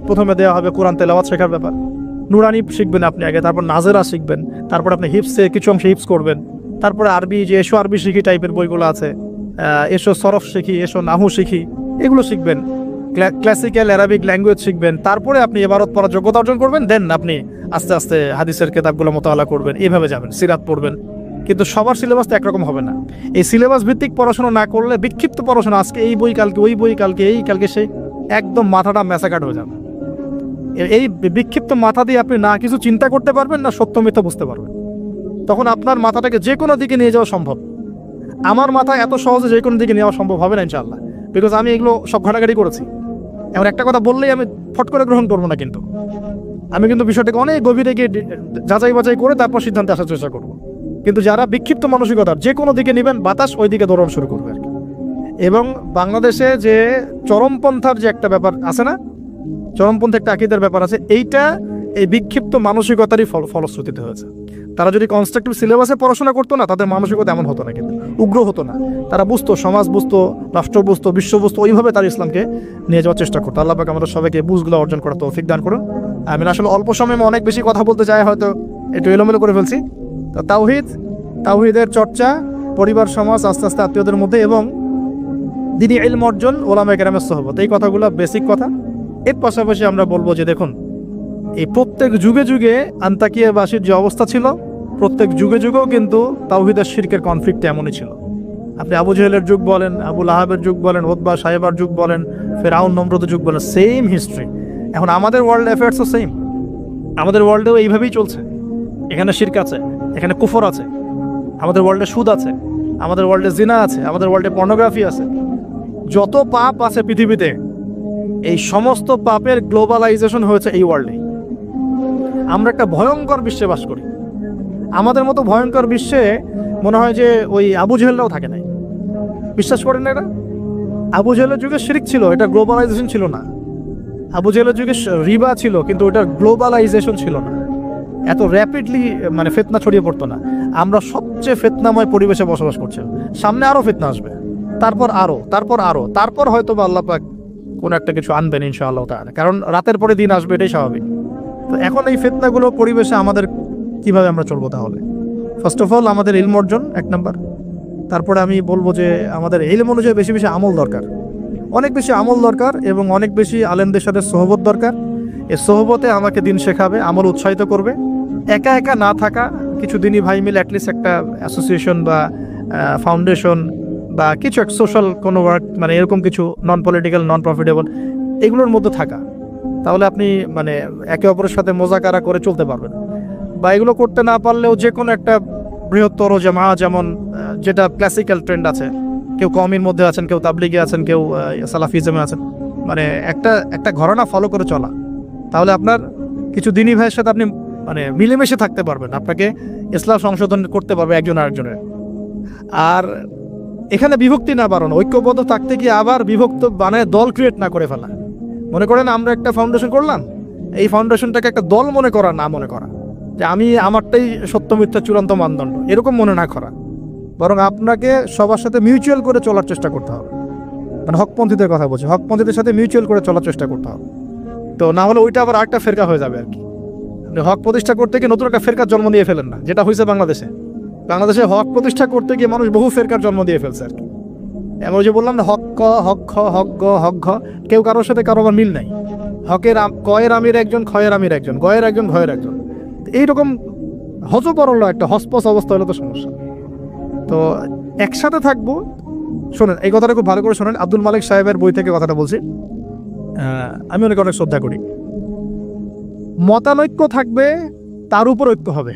A: প্রথমে দেওয়া হবে কোরআন তেলাওয়াত শেখার ব্যাপার, নুরানি শিখবেন আপনি আগে, তারপর নাজেরা শিখবেন, তারপর আপনি হিপসে কিছু অংশে হিপস করবেন, তারপরে আরবি যে এসো আরবি শিখি টাইপের বইগুলো আছে, এসো সরফ শিখি, এসো নাহু শিখি, এগুলো শিখবেন, ক্লাসিক্যাল অ্যারাবিক ল্যাঙ্গুয়েজ শিখবেন, তারপরে আপনি ইবারত পড়ার যোগ্যতা অর্জন করবেন, দেন আপনি আস্তে আস্তে হাদিসের কিতাবগুলো মোতালা করবেন, এইভাবে যাবেন, সিরাত পড়বেন। কিন্তু সবার সিলেবাস তো একরকম হবে না। এই সিলেবাস ভিত্তিক পড়াশোনা না করলে বিক্ষিপ্ত পড়াশোনা, আজকে এই বই কালকে ওই বই, কালকে এই কালকে সেই, একদম মাথাটা ম্যাসাকাট হয়ে যাবে। এই বিক্ষিপ্ত মাথা দিয়ে আপনি না কিছু চিন্তা করতে পারবেন, না সত্য মিথ্যা বুঝতে পারবেন। তখন আপনার মাথাটাকে যে কোনো দিকে নিয়ে যাওয়া সম্ভব। আমার মাথা এত সহজে যে কোনো দিকে নেওয়া সম্ভব হবে না ইনশাআল্লাহ, বিকজ আমি এগুলো সব ঘাটাঘাটি করেছি। এমন একটা কথা বললেই আমি ফট করে গ্রহণ করবো না, কিন্তু আমি কিন্তু বিষয়টাকে অনেক গভীরে গিয়ে যাচাই বাছাই করে তারপর সিদ্ধান্তে আসার চেষ্টা করবো। কিন্তু যারা বিক্ষিপ্ত মানসিকতার যে কোনো দিকে নেবেন, বাতাস ওই দিকে দৌড়ানো শুরু করবে আর কি। এবং বাংলাদেশে যে চরমপন্থার যে একটা ব্যাপার আছে না, চরমপন্থী একটা আকীদার ব্যাপার আছে, এইটা এই বিক্ষিপ্ত মানসিকতারই ফলশ্রুতিতে হয়েছে। তারা যদি কনস্ট্রাকটিভ সিলেবাসে পড়াশোনা করতো না, তাদের মানসিকতা এমন হতো না, কিন্তু উগ্র হতো না। তারা বুঝতো, সমাজ বুঝতো, রাষ্ট্র বুঝতো, বিশ্ব বুঝতো, ওইভাবে তারা ইসলামকে নিয়ে যাওয়ার চেষ্টা করতো। আল্লাহ পাক আমাদের সবাইকে বুঝগুলো অর্জন করার তৌফিক দান করুন। আমি আসলে অল্প সময়ে অনেক বেশি কথা বলতে চাই, হয়তো একটু এলোমেলো করে ফেলছি। তো তাওহীদের চর্চা, পরিবার সমাজ, আস্তে আস্তে আত্মীয়দের মধ্যে, এবং দ্বীনি ইলম অর্জন, ওলামায়ে কেরামের সোহবত, এই কথাগুলো বেসিক কথা। এর পাশাপাশি আমরা বলবো যে দেখুন, এই প্রত্যেক যুগে যুগে আন্তাকিয়াবাসীর যে অবস্থা ছিল, প্রত্যেক যুগে যুগেও কিন্তু তাওহীদের শিরকের কনফ্লিক্ট এমনই ছিল। আপনি আবু জেহেলের যুগ বলেন, আবু লাহাবের যুগ বলেন, উতবা সাহেবার যুগ বলেন, ফেরাউন নমরুদের যুগ বলেন, সেম হিস্ট্রি। এখন আমাদের ওয়ার্ল্ড অ্যাফেয়ার্সও সেম, আমাদের ওয়ার্ল্ডেও এইভাবেই চলছে। এখানে শিরক আছে, এখানে কুফর আছে, আমাদের ওয়ার্ল্ডে সুদ আছে, আমাদের ওয়ার্ল্ডে জিনা আছে, আমাদের ওয়ার্ল্ডে পর্নোগ্রাফি আছে। যত পাপ আছে পৃথিবীতে, এই সমস্ত পাপের গ্লোবালাইজেশন হয়েছে এই ওয়ার্ল্ডে। আমরা একটা ভয়ঙ্কর বিশ্বে বাস করি। আমাদের মতো ভয়ঙ্কর বিশ্বে মনে হয় যে ওই আবু জেহেলরাও থাকে নাই। বিশ্বাস করেন না এটা? আবু জেহেলের যুগে শিরক ছিল, এটা গ্লোবালাইজেশন ছিল না। আবু জেহেলের যুগে রিবা ছিল, কিন্তু ওটা গ্লোবালাইজেশন ছিল না। এত র্যাপিডলি মানে ফিতনা ছড়িয়ে পড়তো না। আমরা সবচেয়ে ফিতনাময় পরিবেশে বসবাস করছি। সামনে আরও ফিতনা আসবে, তারপর আরও, তারপর হয়তো বা আল্লাহ পাক কোনো একটা কিছু আনবেন ইনশাআল্লাহ তাআলা, কারণ রাতের পরে দিন আসবে, এটাই স্বাভাবিক। তো এখন এই ফিতনাগুলো পরিবেশে আমাদের কিভাবে আমরা চলবো? তাহলে ফার্স্ট অফ অল আমাদের ইলম অর্জন এক নাম্বার। তারপরে আমি বলবো যে আমাদের ইলম অনুযায়ী বেশি বেশি আমল দরকার, অনেক বেশি আমল দরকার, এবং অনেক বেশি আলেমদের সাথে সোহবত দরকার। এই সোহবতে আমাকে দিন শেখাবে, আমল উৎসাহিত করবে। একা একা না থাকা, কিছু দিনই ভাই মিলে অ্যাটলিস্ট একটা অ্যাসোসিয়েশন বা ফাউন্ডেশন বা কিছু এক সোশ্যাল কোনো ওয়ার্ক, মানে এরকম কিছু নন পলিটিক্যাল, নন প্রফিটেবল, এগুলোর মধ্যে থাকা, তাহলে আপনি মানে একে অপরের সাথে মোজাকারা করে চলতে পারবেন। বা এগুলো করতে না পারলেও যে কোনো একটা বৃহত্তর জামা, যেমন যেটা ক্লাসিক্যাল ট্রেন্ড আছে, কেউ কওমির মধ্যে আছেন, কেউ তাবলিগে আছেন, কেউ সালাফিজমে আছেন, মানে একটা ঘরানা ফলো করে চলা, তাহলে আপনার কিছু দিনী ভাইয়ের সাথে আপনি মানে মিলেমিশে থাকতে পারবেন, আপনাকে ইসলাম সংশোধন করতে পারবে একজন আরেকজনের। আর এখানে বিভক্তি না বাড়ানো, ঐক্যবদ্ধ থাকতে গিয়ে আবার বিভক্ত বানায় দল ক্রিয়েট না করে ফেলা। মনে করেন আমরা একটা ফাউন্ডেশন করলাম, এই ফাউন্ডেশনটাকে একটা দল মনে করা, না মনে করা যে আমি আমারটাই সত্য মিথ্যা চূড়ান্ত মানদণ্ড, এরকম মনে না করা, বরং আপনাকে সবার সাথে মিউচুয়াল করে চলার চেষ্টা করতে হবে। মানে হকপন্থীদের কথা বলছি, হকপন্থীদের সাথে মিউচুয়াল করে চলার চেষ্টা করতে হবে। তো না হলে ওইটা আবার আরেকটা ফেরকা হয়ে যাবে আর কি। হক প্রতিষ্ঠা করতে গিয়ে নতুন একটা ফেরকার জন্ম দিয়ে ফেলেন না, যেটা হয়েছে বাংলাদেশে হক প্রতিষ্ঠা করতে গিয়ে মানুষ বহু ফেরকার জন্ম দিয়ে ফেলছে আর কি। এমন যে বললাম না, হক ক, হক খ, হক গ, হক ঘ, কেউ কারোর সাথে কারো আবার মিল নাই। হকের কয়ের আমির একজন, ক্ষয়ের আমির একজন, গয়ের একজন, ঘয়ের একজন, এইরকম হজবরল একটা হসপস অবস্থা হলে তো সমস্যা। তো একসাথে থাকবো। শোনেন, এই কথাটা খুব ভালো করে শোনেন, আব্দুল মালিক সাহেবের বই থেকে কথাটা বলছি, আমি অনেক শ্রদ্ধা করি। মতানৈক্য থাকবে, তার উপর ঐক্য হবে।